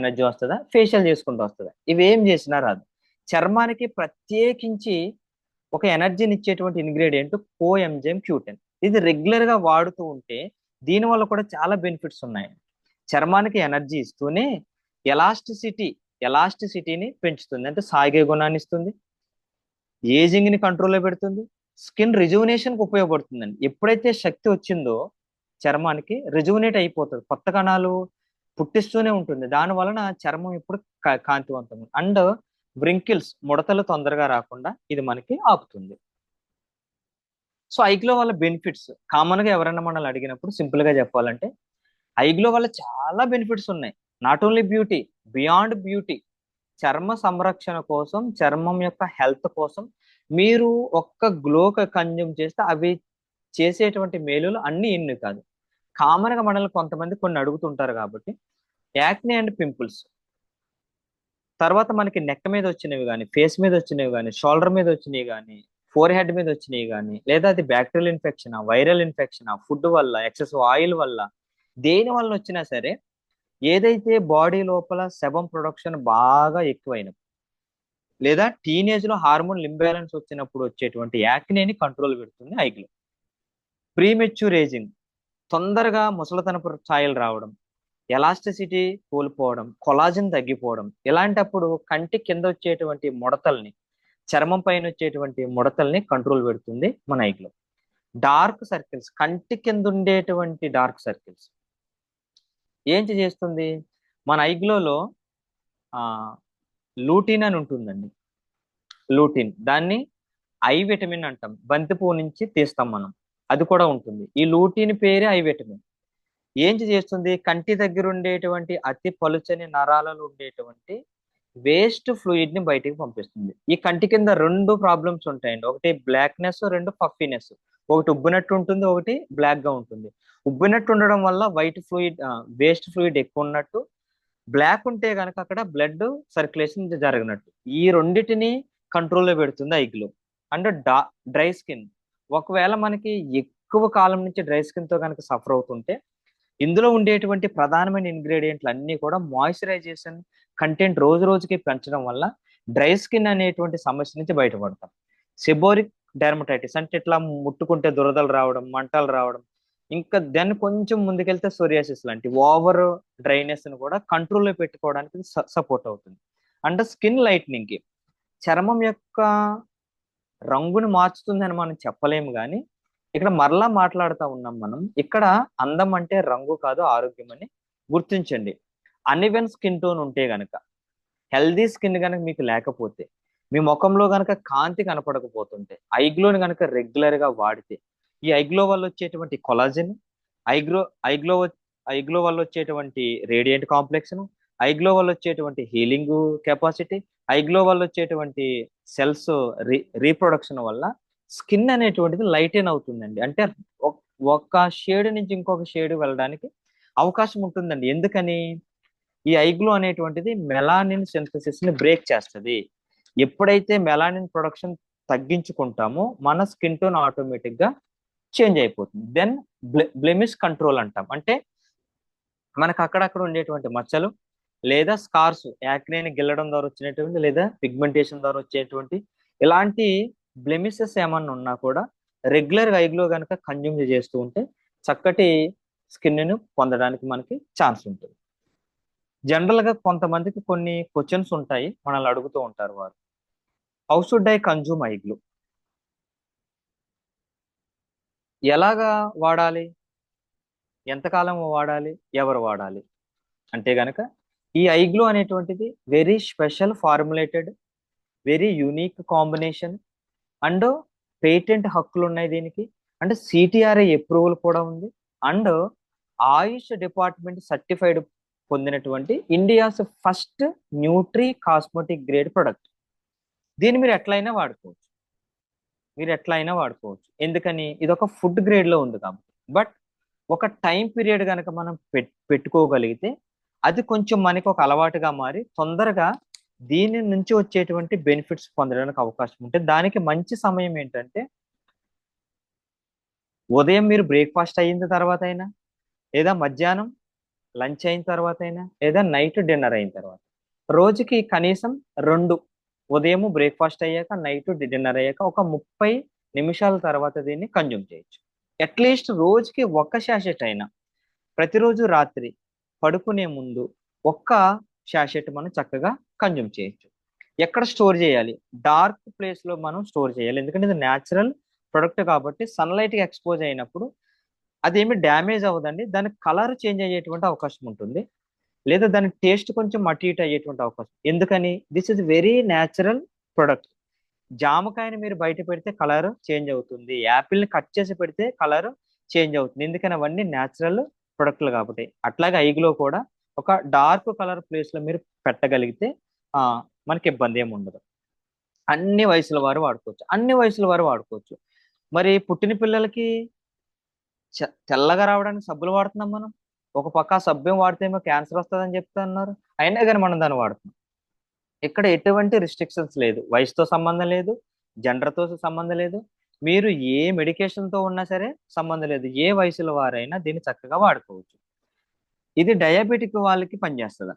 ఎనర్జీ వస్తుందా? ఫేషియల్ చేసుకుంటూ వస్తుందా? ఇవేం చేసినా రాదు. చర్మానికి ప్రత్యేకించి ఒక ఎనర్జీని ఇచ్చేటువంటి ఇంగ్రీడియంట్ కోఎంజైమ్ క్యూటెన్. ఇది రెగ్యులర్ గా వాడుతూ ఉంటే దీనివల్ల కూడా చాలా బెనిఫిట్స్ ఉన్నాయి. చర్మానికి ఎనర్జీ ఇస్తూనే ఎలాస్టిసిటీని పెంచుతుంది, అంటే సాగే గుణాన్ని ఇస్తుంది, ఏజింగ్ ని కంట్రోల్లో పెడుతుంది, స్కిన్ రిజువనేషన్ కి ఉపయోగపడుతుందండి. ఎప్పుడైతే శక్తి వచ్చిందో చర్మానికి రిజువనేట్ అయిపోతుంది, కొత్త కణాలు పుట్టిస్తూనే ఉంటుంది. దాని వలన చర్మం ఇప్పుడు కాంతివంతం అండ్ వ్రింకిల్స్ ముడతలు తొందరగా రాకుండా ఇది మనకి ఆపుతుంది. సో ఐగ్లో వల్ల బెనిఫిట్స్ కామన్ గా ఎవరైనా మనల్ని అడిగినప్పుడు సింపుల్ గా చెప్పాలంటే ఐగ్లో వల్ల చాలా బెనిఫిట్స్ ఉన్నాయి. Not only beauty, beyond beauty. చర్మ సంరక్షణ కోసం, చర్మం యొక్క హెల్త్ కోసం మీరు ఒక్క గ్లో కన్జ్యూమ్ చేస్తే అవి చేసేటువంటి మేలులు అన్ని ఇన్ని కాదు. కామన్ గా మనల్ని కొంతమంది కొన్ని అడుగుతుంటారు కాబట్టి యాక్నే అండ్ పింపుల్స్, తర్వాత మనకి నెక్ మీద వచ్చినవి కానీ, ఫేస్ మీద వచ్చినవి కానీ, షోల్డర్ మీద వచ్చినవి కానీ, ఫోర్ హెడ్ మీద వచ్చినవి కానీ, లేదా అది bacterial infection, viral infection, food వల్ల, ఎక్సెస్ ఆయిల్ వల్ల, దేని వల్ల వచ్చినా సరే ఏదైతే బాడీ లోపల సెబమ్ ప్రొడక్షన్ బాగా ఎక్కువైనప్పుడు లేదా టీనేజ్ లో హార్మోన్ ఇంబ్యాలెన్స్ వచ్చినప్పుడు వచ్చేటువంటి యాక్నేని కంట్రోల్ పెడుతుంది ఐగ్లో. ప్రీమెచ్యూర్ ఏజింగ్, తొందరగా ముసలితనపు ఛాయలు రావడం, ఎలాస్టిసిటీ కోల్పోవడం, కొలాజిన్ తగ్గిపోవడం, ఇలాంటప్పుడు కంటి కింద వచ్చేటువంటి ముడతల్ని, చర్మం పైన వచ్చేటువంటి ముడతల్ని కంట్రోల్ పెడుతుంది మన ఐగ్లో. డార్క్ సర్కిల్స్, కంటి కింద ఉండేటువంటి డార్క్ సర్కిల్స్ ఏంటి చేస్తుంది? మన ఐగ్లోలో లూటిన్ అని ఉంటుందండి. లూటిన్, దాన్ని ఐ విటమిన్ అంటాం. బంతిపువ్వు నుంచి తీస్తాం మనం, అది కూడా ఉంటుంది. ఈ లూటిన్ పేరే ఐ విటమిన్. ఏంటి చేస్తుంది? కంటి దగ్గర ఉండేటువంటి అతి పలుచని నరాలలో ఉండేటువంటి వేస్ట్ ఫ్లూయిడ్ ని బయటికి పంపిస్తుంది. ఈ కంటి కింద 2 ప్రాబ్లమ్స్ ఉంటాయండి. ఒకటి బ్లాక్నెస్, 2 పఫీనెస్. ఒకటి ఉబ్బినట్టు ఉంటుంది, ఒకటి బ్లాక్ గా ఉంటుంది. ఉబ్బినట్టు ఉండడం వల్ల వైట్ ఫ్లూయిడ్, వేస్ట్ ఫ్లూయిడ్ ఎక్కువ ఉన్నట్టు, బ్లాక్ ఉంటే కనుక అక్కడ బ్లడ్ సర్క్యులేషన్ జరగనట్టు. ఈ రెండిటిని కంట్రోల్లో పెడుతుంది ఐగ్లో. అండ్ డ్రై స్కిన్, ఒకవేళ మనకి ఎక్కువ కాలం నుంచి డ్రై స్కిన్ తో కనుక సఫర్ అవుతుంటే ఇందులో ఉండేటువంటి ప్రధానమైన ఇంగ్రీడియంట్లు అన్ని కూడా మాయిశ్చరైజేషన్ కంటెంట్ రోజు రోజుకి పెంచడం వల్ల డ్రై స్కిన్ అనేటువంటి సమస్య నుంచి బయటపడతాం. సెబోరిక్ డెర్మటైటిస్ అంటే ఇట్లా ముట్టుకుంటే దురదలు రావడం, మంటలు రావడం, ఇంకా దాన్ని కొంచెం ముందుకెళ్తే సోరియాసిస్ లాంటి ఓవర్ డ్రైనెస్ ని కూడా కంట్రోల్లో పెట్టుకోవడానికి సపోర్ట్ అవుతుంది. అంటే స్కిన్ లైట్నింగ్ కి, చర్మం యొక్క రంగుని మార్చుతుందని మనం చెప్పలేము కానీ ఇక్కడ మరలా మాట్లాడుతూ ఉన్నాం మనం. ఇక్కడ అందం అంటే రంగు కాదు, ఆరోగ్యం అని గుర్తించండి. అన్ఈవెన్ స్కిన్ టోన్ ఉంటే గనక, హెల్దీ స్కిన్ కనుక మీకు లేకపోతే, మీ ముఖంలో గనక కాంతి కనపడకపోతుంటే, ఐగ్లోని గనక రెగ్యులర్ గా వాడితే, ఈ ఐగ్లో వల్ల వచ్చేటువంటి కొలాజిన్, ఐగ్లో ఐగ్లో ఐగ్లో వల్ల వచ్చేటువంటి రేడియంట్ కాంప్లెక్స్, ఐగ్లో వల్ల వచ్చేటువంటి హీలింగ్ కెపాసిటీ, ఐగ్లో వల్ల వచ్చేటువంటి సెల్స్ రీప్రొడక్షన్ వల్ల స్కిన్ అనేటువంటిది లైటెన్ అవుతుందండి. అంటే ఒక షేడ్ నుంచి ఇంకొక షేడ్ వెళ్ళడానికి అవకాశం ఉంటుందండి. ఎందుకని? ఈ ఐగ్లో అనేటువంటిది మెలానిన్ సింథసిస్ ని బ్రేక్ చేస్తుంది. ఎప్పుడైతే మెలానిన్ ప్రొడక్షన్ తగ్గించుకుంటామో మన స్కిన్ టోన్ ఆటోమేటిక్ గా చేంజ్ అయిపోతుంది. దెన్ బ్లెమిష్ కంట్రోల్ అంటాం. అంటే మనకు అక్కడక్కడ ఉండేటువంటి మచ్చలు లేదా స్కార్స్, యాక్నేని గిల్లడం ద్వారా వచ్చినటువంటి లేదా పిగ్మెంటేషన్ ద్వారా వచ్చేటువంటి ఇలాంటి బ్లెమిషెస్ ఏమన్నా ఉన్నా కూడా రెగ్యులర్ ఐగ్లో కనుక కన్జ్యూమ్ చేస్తూ ఉంటే చక్కటి స్కిన్ ను పొందడానికి మనకి ఛాన్స్ ఉంటుంది. జనరల్ గా కొంతమందికి కొన్ని క్వశ్చన్స్ ఉంటాయి, మనల్ని అడుగుతూ ఉంటారు వారు. How should I consume ఐగ్లో? ఎలాగా వాడాలి? ఎంతకాలం వాడాలి? ఎవరు వాడాలి? అంటే గనక ఈ ఐగ్లో అనేటువంటిది very special formulated, very unique combination and patent హక్కులు ఉన్నాయి దీనికి. అండ్ సిటిఆర్ఐ అప్రూవల్ కూడా ఉంది. అండ్ ఆయుష్ డిపార్ట్మెంట్ సర్టిఫైడ్ పొందినటువంటి India's first Nutri cosmetic grade product. దీన్ని మీరు ఎట్లయినా వాడుకోవచ్చు. ఎందుకని? ఇది ఒక ఫుడ్ గ్రేడ్ లో ఉంది కాబట్టి. బట్ ఒక టైం పీరియడ్ కనుక మనం పెట్టుకోగలిగితే అది కొంచెం మనకి ఒక అలవాటుగా మారి తొందరగా దీని నుంచి వచ్చేటువంటి బెనిఫిట్స్ పొందడానికి అవకాశం ఉంటుంది. దానికి మంచి సమయం ఏంటంటే ఉదయం మీరు బ్రేక్ఫాస్ట్ అయిన తర్వాత అయినా, లేదా మధ్యాహ్నం లంచ్ అయిన తర్వాత అయినా, లేదా నైట్ డిన్నర్ అయిన తర్వాత. రోజుకి కనీసం 2, ఉదయం బ్రేక్ఫాస్ట్ అయ్యాక, నైట్ డిన్నర్ అయ్యాక ఒక 30 నిమిషాల తర్వాత దీన్ని కన్జ్యూమ్ చేయొచ్చు. అట్లీస్ట్ రోజుకి ఒక్క శాషెట్ అయినా ప్రతిరోజు రాత్రి పడుకునే ముందు ఒక్క శాషెట్ మనం చక్కగా కన్జ్యూమ్ చేయొచ్చు. ఎక్కడ స్టోర్ చేయాలి? డార్క్ ప్లేస్ లో మనం స్టోర్ చేయాలి. ఎందుకంటే ఇది న్యాచురల్ ప్రొడక్ట్ కాబట్టి సన్లైట్ కి ఎక్స్పోజ్ అయినప్పుడు అదేమి డ్యామేజ్ అవ్వదండి. దాని కలర్ చేంజ్ అయ్యేటువంటి అవకాశం ఉంటుంది, లేదా దాని టేస్ట్ కొంచెం అటు ఇటు అయ్యేటువంటి అవకాశం. ఎందుకని? This is very natural product. జామకాయని మీరు బయట పెడితే కలర్ చేంజ్ అవుతుంది, యాపిల్ని కట్ చేసి పెడితే కలర్ చేంజ్ అవుతుంది. ఎందుకని? అవన్నీ న్యాచురల్ ప్రొడక్ట్లు కాబట్టి. అట్లాగే ఐగ్లో కూడా ఒక డార్క్ కలర్ ప్లేస్ లో మీరు పెట్టగలిగితే ఆ మనకి ఇబ్బంది ఏమి ఉండదు. అన్ని వయసుల వారు వాడుకోవచ్చు. మరి పుట్టిన పిల్లలకి తెల్లగా రావడానికి సబ్బులు వాడుతున్నాం మనం. ఒక పక్క సబ్బు వాడితే ఏమో క్యాన్సర్ వస్తుందని చెప్తున్నారు, అయినా కానీ మనం దాన్ని వాడుతున్నాం. ఇక్కడ ఎటువంటి రిస్ట్రిక్షన్స్ లేదు, వయసుతో సంబంధం లేదు, జెండర్తో సంబంధం లేదు, మీరు ఏ మెడికేషన్ తో ఉన్నా సరే సంబంధం లేదు. ఏ వయసుల వారైనా దీన్ని చక్కగా వాడుకోవచ్చు. ఇది డయాబెటిక్ వాళ్ళకి పనిచేస్తుంది,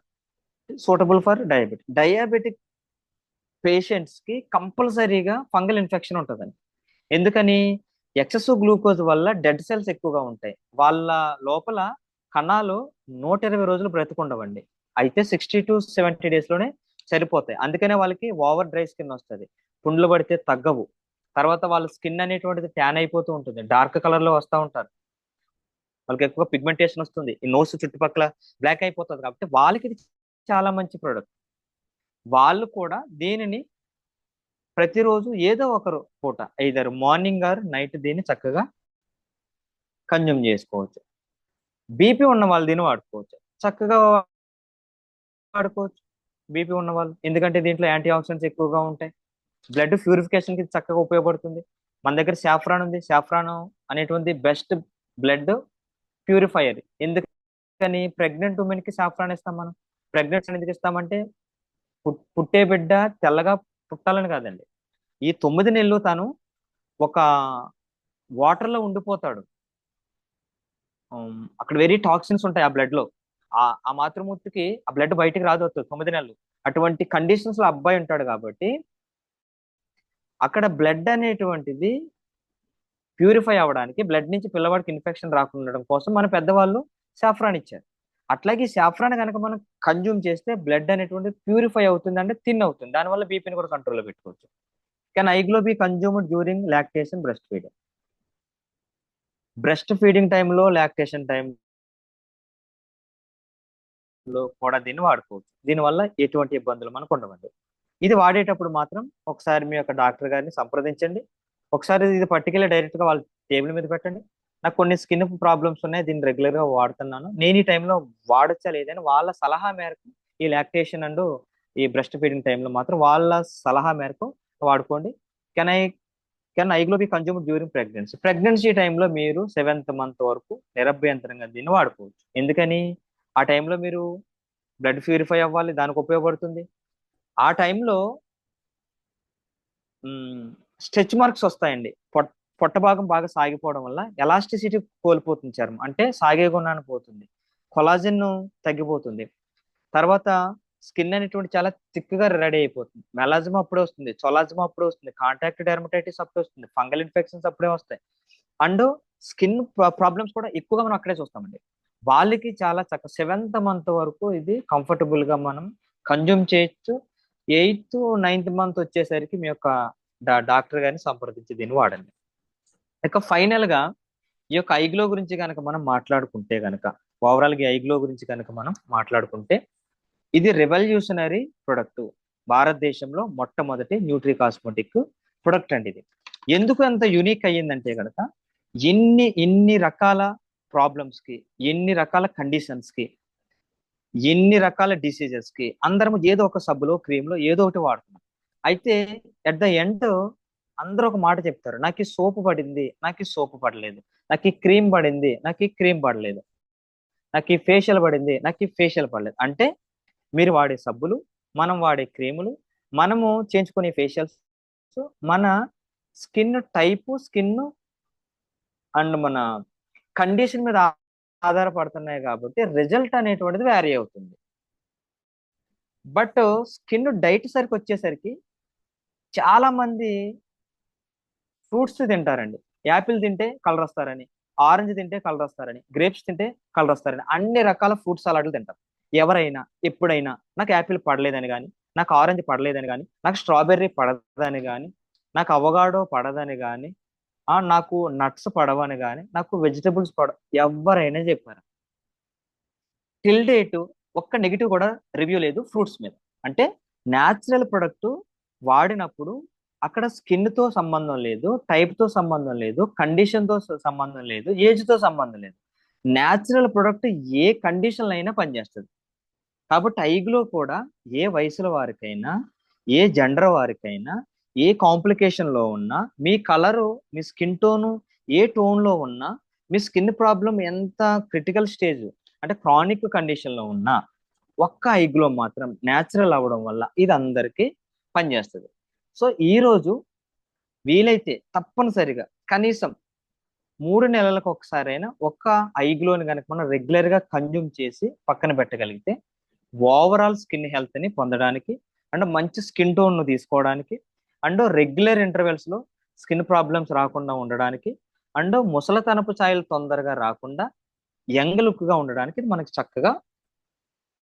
సూటబుల్ ఫర్ డయాబెటిక్ పేషెంట్స్ కి కంపల్సరీగా ఫంగల్ ఇన్ఫెక్షన్ ఉంటుందండి. ఎందుకని? ఎక్సెస్ గ్లూకోజ్ వల్ల డెడ్ సెల్స్ ఎక్కువగా ఉంటాయి. వాళ్ళ లోపల కణాలు 120 రోజులు బ్రతికుండవండి. అయితే 60 to 70 days లోనే సరిపోతాయి. అందుకనే వాళ్ళకి ఓవర్ డ్రై స్కిన్ వస్తుంది, పుండ్లు పడితే తగ్గవు. తర్వాత వాళ్ళ స్కిన్ అనేటువంటిది ట్యాన్ అయిపోతూ ఉంటుంది, డార్క్ కలర్ లో వస్తూ ఉంటారు, వాళ్ళకి ఎక్కువ పిగ్మెంటేషన్ వస్తుంది, ఈ నోస్ చుట్టుపక్కల బ్లాక్ అయిపోతుంది. కాబట్టి వాళ్ళకి ఇది చాలా మంచి ప్రోడక్ట్. వాళ్ళు కూడా దీనిని ప్రతిరోజు ఏదో ఒకరు పూట, ఐదర్ మార్నింగ్ ఆర్ నైట్ దీన్ని చక్కగా కన్జ్యూమ్ చేసుకోవచ్చు. బీపీ ఉన్న వాళ్ళు దీన్ని చక్కగా వాడుకోవచ్చు బీపీ ఉన్న వాళ్ళు. ఎందుకంటే దీంట్లో యాంటీ ఆక్సిడెంట్స్ ఎక్కువగా ఉంటాయి, బ్లడ్ ప్యూరిఫికేషన్ కి చక్కగా ఉపయోగపడుతుంది. మన దగ్గర సాఫ్రాన్ ఉంది, సాఫ్రాన్ అనేటువంటి బెస్ట్ బ్లడ్ ప్యూరిఫైయర్. ఎందుకని? ప్రెగ్నెంట్ ఉమెన్ కి సాఫ్రాన్ ఇస్తాం మనం. ప్రెగ్నెంట్స్ ఎందుకు ఇస్తామంటే పుట్టే బిడ్డ తెల్లగా పుట్టాలని కాదండి, ఈ 9 నెలలు తను ఒక వాటర్ లో ఉండిపోతాడు. అక్కడ వెరీ టాక్సిన్స్ ఉంటాయి ఆ బ్లడ్ లో. ఆ మాతృమూర్తికి ఆ బ్లడ్ బయటికి రాదు 9 నెలలు. అటువంటి కండిషన్స్ లో అబ్బాయి ఉంటాడు కాబట్టి అక్కడ బ్లడ్ అనేటువంటిది ప్యూరిఫై అవ్వడానికి, బ్లడ్ నుంచి పిల్లవాడికి ఇన్ఫెక్షన్ రాకుండా ఉండడం కోసం మన పెద్దవాళ్ళు సాఫ్రాన్ ఇచ్చారు. అట్లాగే సాఫ్రాన్ కనుక మనం కన్జ్యూమ్ చేస్తే బ్లడ్ అనేటువంటి ప్యూరిఫై అవుతుంది, అంటే థిన్ అవుతుంది. దానివల్ల బీపీని కూడా కంట్రోల్లో పెట్టుకోవచ్చు. Can iGlow be consumed during lactation, breast feeding టైంలో, లాక్టేషన్ టైం లో కూడా దీన్ని వాడుకోవచ్చు. దీనివల్ల ఎటువంటి ఇబ్బందులు మనకు ఉండవండి. ఇది వాడేటప్పుడు మాత్రం ఒకసారి మీ యొక్క డాక్టర్ గారిని సంప్రదించండి. ఒకసారి ఇది పట్టుకెళ్ళి డైరెక్ట్ గా వాళ్ళ టేబుల్ మీద పెట్టండి. నాకు కొన్ని స్కిన్ ప్రాబ్లమ్స్ ఉన్నాయి, దీన్ని రెగ్యులర్ గా వాడుతున్నాను, నేను ఈ టైంలో వాడచ్చా లేదని వాళ్ళ సలహా మేరకు ఈ లాక్టేషన్ అండ్ ఈ బ్రెస్ట్ ఫీడింగ్ టైంలో మాత్రం వాళ్ళ సలహా మేరకు వాడుకోండి. Can I iGlow be consume during pregnancy? Pregnancy టైంలో మీరు 7th మంత్ వరకు నిరభ్యంతరంగా దీన్ని వాడుకోవచ్చు. ఎందుకని? ఆ టైంలో మీరు బ్లడ్ ప్యూరిఫై అవ్వాలి, దానికి ఉపయోగపడుతుంది. ఆ టైంలో స్ట్రెచ్ మార్క్స్ వస్తాయండి. పొట్ట భాగం బాగా సాగిపోవడం వల్ల ఎలాస్టిసిటీ కోల్పోతుంది చర్మం, అంటే సాగే గుణాన్ని పోతుంది, కొలాజిన్ తగ్గిపోతుంది. తర్వాత స్కిన్ అనేటువంటి చాలా థిక్గా రెడీ అయిపోతుంది. మెలాజ్మా అప్పుడే వస్తుంది, చొలాజ్మా అప్పుడే వస్తుంది, కాంటాక్ట్ డెర్మటైటిస్ అప్పుడే వస్తుంది, ఫంగల్ ఇన్ఫెక్షన్స్ అప్పుడే వస్తాయి. అండ్ స్కిన్ ప్రాబ్లమ్స్ కూడా ఎక్కువగా మనం అక్కడే చూస్తామండి. వాళ్ళకి చాలా చక్కగా 7th మంత్ వరకు ఇది కంఫర్టబుల్ గా మనం కన్జ్యూమ్ చేయొచ్చు. 8th 9th మంత్ వచ్చేసరికి మీ యొక్క డాక్టర్ గారిని సంప్రదించి దీన్ని వాడండి. ఇక ఫైనల్ గా ఈ యొక్క ఐగ్లో గురించి కనుక మనం మాట్లాడుకుంటే కనుక, ఓవరాల్ గా ఐగ్లో గురించి కనుక మనం మాట్లాడుకుంటే, ఇది రెవల్యూషనరీ ప్రొడక్ట్. భారతదేశంలో మొట్టమొదటి న్యూట్రీ కాస్మెటిక్ ప్రొడక్ట్ అండి ఇది. ఎందుకు అంత యూనిక్ అయ్యిందంటే కనుక, ఇన్ని రకాల ప్రాబ్లమ్స్ కి, ఎన్ని రకాల కండిషన్స్ కి, ఎన్ని రకాల డిసీజెస్ కి అందరం ఏదో ఒక సబ్బులో క్రీమ్ లో ఏదో ఒకటి వాడుతున్నాం. అయితే ఎట్ ద ఎండ్ అందరూ ఒక మాట చెప్తారు, నాకు ఈ సోపు పడింది, నాకు ఈ సోపు పడలేదు, నాకు ఈ క్రీమ్ పడింది, నాకు ఈ క్రీమ్ పడలేదు, నాకు ఈ ఫేషియల్ పడింది, నాకు ఈ ఫేషియల్ పడలేదు. అంటే మీరు వాడే సబ్బులు, మనం వాడే క్రీములు, మనము చేయించుకునే ఫేషియల్స్ మన స్కిన్ టైపు, స్కిన్ అండ్ మన కండిషన్ మీద ఆధారపడుతున్నాయి కాబట్టి రిజల్ట్ అనేటువంటిది వ్యారీ అవుతుంది. బట్ స్కిన్ డైట్ సరికి వచ్చేసరికి చాలా మంది ఫ్రూట్స్ తింటారండి. యాపిల్ తింటే కలర్ వస్తారని, ఆరెంజ్ తింటే కలర్ వస్తారని, గ్రేప్స్ తింటే కలర్ వస్తారని అన్ని రకాల ఫ్రూట్ సలాడ్లు తింటారు. ఎవరైనా ఎప్పుడైనా నాకు యాపిల్ పడలేదని కానీ, నాకు ఆరెంజ్ పడలేదని కానీ, నాకు స్ట్రాబెర్రీ పడదని కానీ, నాకు అవగాడో పడదని కానీ, నాకు నట్స్ పడవని కానీ, నాకు వెజిటబుల్స్ ఎవరైనా చెప్పారు. టిల్ డేట్ ఒక్క నెగిటివ్ కూడా రివ్యూ లేదు ఫ్రూట్స్ మీద. అంటే న్యాచురల్ ప్రొడక్ట్ వాడినప్పుడు అక్కడ స్కిన్ తో సంబంధం లేదు, టైప్ తో సంబంధం లేదు, కండిషన్ తో సంబంధం లేదు, ఏజ్ తో సంబంధం లేదు. న్యాచురల్ ప్రొడక్ట్ ఏ కండిషన్ అయినా పనిచేస్తుంది. కాబట్టి ఐగ్లో కూడా ఏ వయసుల వారికైనా, ఏ జెండర్ వారికైనా, ఏ కాంప్లికేషన్ లో ఉన్నా, మీ కలరు, మీ స్కిన్ టోను ఏ టోన్ లో ఉన్నా, మీ స్కిన్ ప్రాబ్లం ఎంత క్రిటికల్ స్టేజ్ అంటే క్రానిక్ కండిషన్ లో ఉన్నా, ఒక్క ఐగ్లో మాత్రం న్యాచురల్ అవ్వడం వల్ల ఇది అందరికీ పనిచేస్తుంది. సో ఈ రోజు వీలైతే తప్పనిసరిగా కనీసం 3 నెలలకు ఒకసారైనా ఒక్క ఐగ్లోని కనుక మనం రెగ్యులర్ గా కన్జ్యూమ్ చేసి పక్కన పెట్టగలిగితే ఓవరాల్ స్కిన్ హెల్త్ ని పొందడానికి, అండ్ మంచి స్కిన్ టోన్ ను తీసుకోవడానికి, అండ్ రెగ్యులర్ ఇంటర్వెల్స్ లో స్కిన్ ప్రాబ్లమ్స్ రాకుండా ఉండడానికి, అండ్ ముసలతనపు ఛాయలు తొందరగా రాకుండా యంగ్ లుక్ గా ఉండడానికి ఇది మనకి చక్కగా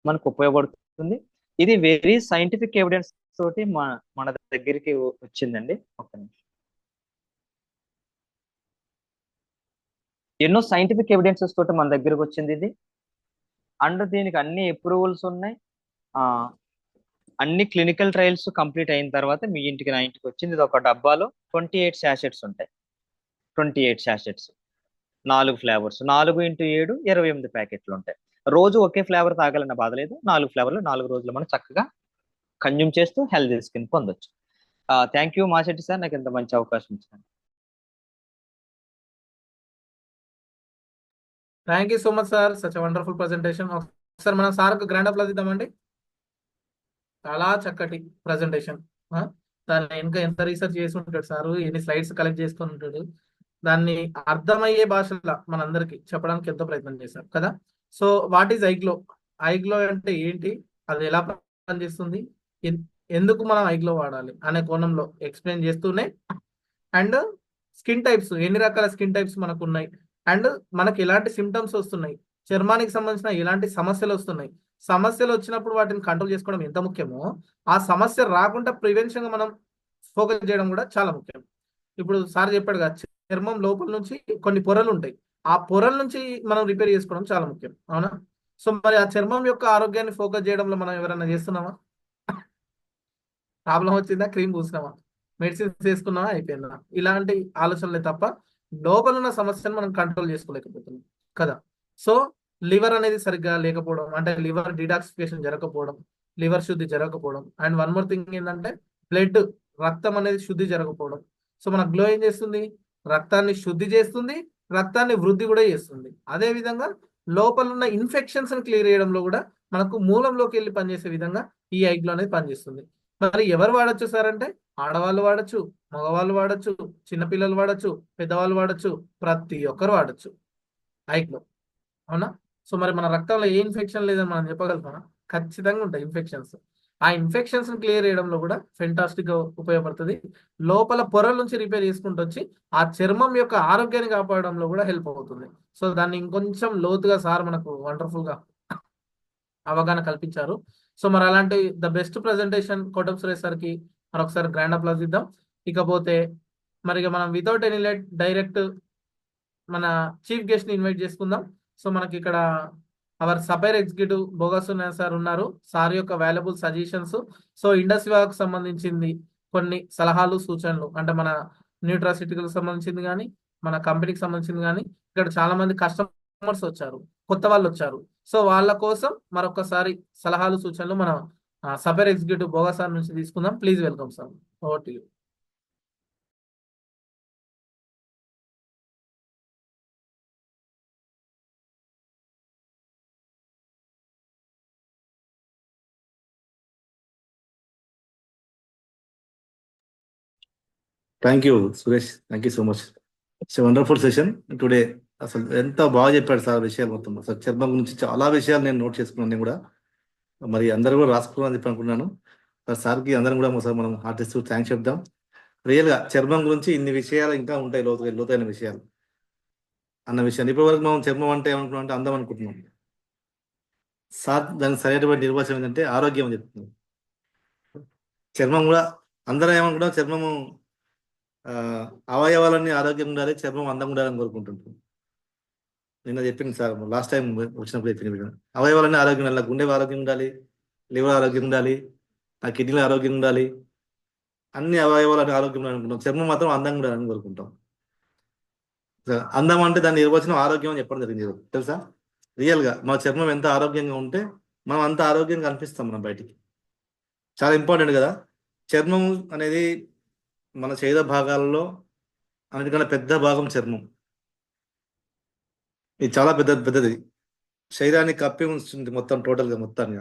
మనకు ఉపయోగపడుతుంది. ఇది వెరీ సైంటిఫిక్ ఎవిడెన్స్ తోటి మన దగ్గరికి వచ్చిందండి. ఒక్క నిమిషం. ఎన్నో సైంటిఫిక్ ఎవిడెన్సెస్ తోటి మన దగ్గరకు వచ్చింది ఇది. అండ్ దీనికి అన్ని అప్రూవల్స్ ఉన్నాయి. అన్ని క్లినికల్ ట్రయల్స్ కంప్లీట్ అయిన తర్వాత మీ ఇంటికి, నా ఇంటికి వచ్చింది. ఇది ఒక డబ్బాలో 28 శాషెట్స్ ఉంటాయి. 28 శాషెట్స్, 4 ఫ్లేవర్స్, 4x7 28 ప్యాకెట్లు ఉంటాయి. రోజు ఒకే ఫ్లేవర్ తాగాలన్న బాధ లేదు. 4 ఫ్లేవర్లు 4 రోజులు మనం చక్కగా కన్జ్యూమ్ చేస్తూ హెల్తీ స్కిన్ పొందొచ్చు. థ్యాంక్ యూ మాచెట్టి సార్, నాకు ఇంత మంచి అవకాశం ఇచ్చాను. Thank you so much sir, such wonderful presentation. ఒకసారి మనం సార్కు గ్రాండ్ అప్లాజ్ ఇద్దామండి. చాలా చక్కటి ప్రజెంటేషన్. దాన్ని ఇంకా ఎంత రీసెర్చ్ చేసి ఉంటాడు సారు, ఎన్ని స్లైడ్స్ కలెక్ట్ చేసుకొని ఉంటాడు, దాన్ని అర్థమయ్యే భాషలో మనందరికి చెప్పడానికి ఎంతో ప్రయత్నం చేశారు కదా. So what is ఐగ్లో? ఐగ్లో అంటే ఏంటి, అది ఎలా పనిచేస్తుంది, ఎందుకు మనం ఐగ్లో వాడాలి అనే కోణంలో ఎక్స్ప్లెయిన్ చేస్తూనే, అండ్ స్కిన్ టైప్స్, ఎన్ని రకాల స్కిన్ టైప్స్ మనకు ఉన్నాయి, అండ్ మనకి ఎలాంటి సిమ్టమ్స్ వస్తున్నాయి, చర్మానికి సంబంధించిన ఎలాంటి సమస్యలు వస్తున్నాయి, సమస్యలు వచ్చినప్పుడు వాటిని కంట్రోల్ చేసుకోవడం ఎంత ముఖ్యమో, ఆ సమస్య రాకుండా ప్రివెన్షన్ గా మనం ఫోకస్ చేయడం కూడా చాలా ముఖ్యం. ఇప్పుడు సార్ చెప్పాడు కదా, చర్మం లోపల నుంచి కొన్ని పొరలు ఉంటాయి, ఆ పొరల నుంచి మనం రిపేర్ చేసుకోవడం చాలా ముఖ్యం, అవునా. సో మరి ఆ చర్మం యొక్క ఆరోగ్యాన్ని ఫోకస్ చేయడంలో మనం ఎవరైనా చేస్తున్నామా? ప్రాబ్లం వచ్చిందా, క్రీమ్ పూసినామా, మెడిసిన్స్ వేసుకున్నామా, అయిపోయిందా? ఇలాంటి ఆలోచనలే తప్ప లోపల ఉన్న సమస్యను మనం కంట్రోల్ చేసుకోలేకపోతున్నాం కదా. సో లివర్ అనేది సరిగ్గా లేకపోవడం, అంటే లివర్ డిటాక్సిఫికేషన్ జరగకపోవడం, లివర్ శుద్ధి జరగకపోవడం, అండ్ వన్ మోర్ థింగ్ ఏంటంటే బ్లడ్, రక్తం అనేది శుద్ధి జరగకపోవడం. సో మన గ్లో ఏం చేస్తుంది? రక్తాన్ని శుద్ధి చేస్తుంది, రక్తాన్ని వృద్ధి కూడా చేస్తుంది. అదే విధంగా లోపల ఉన్న ఇన్ఫెక్షన్స్ క్లియర్ చేయడంలో కూడా మనకు మూలంలోకి వెళ్ళి పనిచేసే విధంగా ఈ ఐగ్లో అనేది పనిచేస్తుంది. మరి ఎవరు వాడచ్చు సార్ అంటే, ఆడవాళ్ళు వాడచ్చు, మగవాళ్ళు వాడచ్చు, చిన్నపిల్లలు వాడచ్చు, పెద్దవాళ్ళు వాడచ్చు, ప్రతి ఒక్కరు వాడచ్చు ఐగ్లో. అవునా? సో మరి మన రక్తంలో ఏ ఇన్ఫెక్షన్ లేదని మనం చెప్పగలుగుతామా? ఖచ్చితంగా ఉంటాయి ఇన్ఫెక్షన్స్. ఆ ఇన్ఫెక్షన్స్ క్లియర్ చేయడంలో కూడా ఫెంటాస్టిక్ గా ఉపయోగపడుతుంది. లోపల పొరల నుంచి రిపేర్ చేసుకుంటూ వచ్చి ఆ చర్మం యొక్క ఆరోగ్యాన్ని కాపాడడంలో కూడా హెల్ప్ అవుతుంది. సో దాన్ని ఇంకొంచెం లోతుగా సార్ మనకు వండర్ఫుల్ గా అవగాహన కల్పించారు. సో మరి అలాంటి ద బెస్ట్ ప్రజెంటేషన్ కోటం సురేష్ సార్కి మరొకసారి గ్రాండ్ అప్లాజ్ ఇద్దాం. ఇకపోతే మరి ఇక మనం వితౌట్ ఎనీ లెట్ డైరెక్ట్ మన చీఫ్ గెస్ట్ ని ఇన్వైట్ చేసుకుందాం. సో మనకి ఇక్కడ అవర్ సపైర్ ఎగ్జిక్యూటివ్ బోగసున్నా సార్ ఉన్నారు. సార్ యొక్క వాల్యుబుల్ సజెషన్స్, సో ఇండస్ వివాహకు సంబంధించింది కొన్ని సలహాలు సూచనలు, అంటే మన న్యూట్రాసిటీకి సంబంధించింది కానీ, మన కంపెనీకి సంబంధించింది కానీ, ఇక్కడ చాలా మంది కస్టమర్స్ వచ్చారు, కొత్త వాళ్ళు వచ్చారు. సో వాళ్ళ కోసం మరొకసారి సలహాలు సూచనలు మన సపైర్ ఎగ్జిక్యూటివ్ బోగా సార్ నుంచి తీసుకుందాం. Please welcome sir, over to you. Thank you Suresh, thank you so much. It's wonderful session today. అసలు ఎంత బాగా చెప్పాడు సార్ విషయాలు మొత్తం. అసలు చర్మం గురించి చాలా విషయాలు నేను నోట్ చేసుకున్నాను. నేను కూడా మరి అందరూ కూడా రాసుకున్నాను చెప్పి అనుకున్నాను. సార్కి అందరం కూడా ఒకసారి మనం ఆర్టిస్ట్ థ్యాంక్స్ చెప్దాం. రియల్గా చర్మం గురించి ఇన్ని విషయాలు ఇంకా ఉంటాయి, లోతైన విషయాలు అన్న విషయాన్ని. ఇప్పటి వరకు మనం చర్మం అంటే ఏమనుకున్నాం అంటే అందం అనుకుంటున్నాం. సార్ దానికి సరైనటువంటి నిర్వచనం ఏంటంటే ఆరోగ్యం అని చెప్తున్నాం. చర్మం కూడా అందరం ఏమనుకుంటాం, చర్మము అవయవాలన్నీ ఆరోగ్యంగా ఉండాలి, చర్మం అందంగా ఉండాలని కోరుకుంటుంటాం. నిన్న చెప్పింది సార్, లాస్ట్ టైం వచ్చినప్పుడు చెప్పింది. అవయవాలన్నీ ఆరోగ్యం ఉండాలి, గుండె ఆరోగ్యం ఉండాలి, లివర్ ఆరోగ్యం ఉండాలి, ఆ కిడ్నీలు ఆరోగ్యం ఉండాలి, అన్ని అవయవాలు ఆరోగ్యం ఉండాలనుకుంటాం. చర్మం మాత్రం అందంగా ఉండాలని కోరుకుంటాం. అందం అంటే దాని నిర్వచనం ఆరోగ్యం అని చెప్పడం జరిగింది తెలుసా. రియల్గా మన చర్మం ఎంత ఆరోగ్యంగా ఉంటే మనం అంత ఆరోగ్యంగా కనిపిస్తాం మనం బయటికి. చాలా ఇంపార్టెంట్ కదా. చర్మం అనేది మన శరీర భాగాలలో అన్నిటికన్నా పెద్ద భాగం చర్మం. ఇది చాలా పెద్దది. శరీరాన్ని కప్పి ఉంచుతుంది మొత్తం, టోటల్గా మొత్తాన్ని.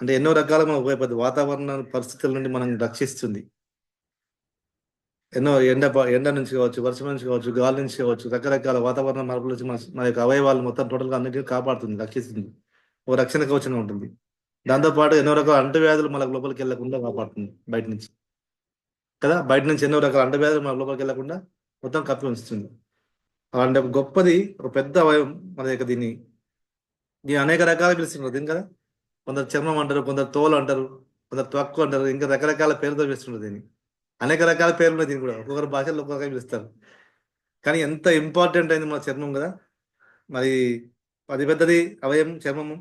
అంటే ఎన్నో రకాలుగా మనం ఉపయోగపడుతుంది. వాతావరణ పరిస్థితుల నుండి మనం రక్షిస్తుంది. ఎన్నో ఎండ నుంచి కావచ్చు, వర్షం నుంచి కావచ్చు, గాలి నుంచి కావచ్చు, రకరకాల వాతావరణ మార్పుల నుంచి మన యొక్క అవయవాలు మొత్తం టోటల్గా అన్నిటికీ కాపాడుతుంది, రక్షిస్తుంది. ఓ రక్షణ కవచంగా ఉంటుంది. దాంతోపాటు ఎన్నో రకాల అంటువ్యాధులు మనకు లోపలికి వెళ్ళకుండా కాపాడుతుంది బయట నుంచి కదా. బయట నుంచి ఎన్నో రకాల అంటువ్యాధులు మన లోపలికి వెళ్ళకుండా మొత్తం కప్పి ఉంచుతుంది. అలాంటి ఒక గొప్పది, ఒక పెద్ద అవయవం మన యొక్క దీన్ని అనేక రకాలు పిలుస్తున్నారు దీన్ని కదా. కొందరు చర్మం అంటారు, కొందరు తోలు అంటారు, కొందరు త్వక్కు అంటారు, ఇంకా రకరకాల పేరుతో పిలుస్తున్నారు దీన్ని. అనేక రకాల పేర్లు ఉన్నాయి దీన్ని కూడా, ఒక్కొక్కరు భాషల్లో ఒక్కొక్క పిలుస్తారు. కానీ ఎంత ఇంపార్టెంట్ అయింది మన చర్మం కదా. మరి అది పెద్దది అవయవం చర్మము.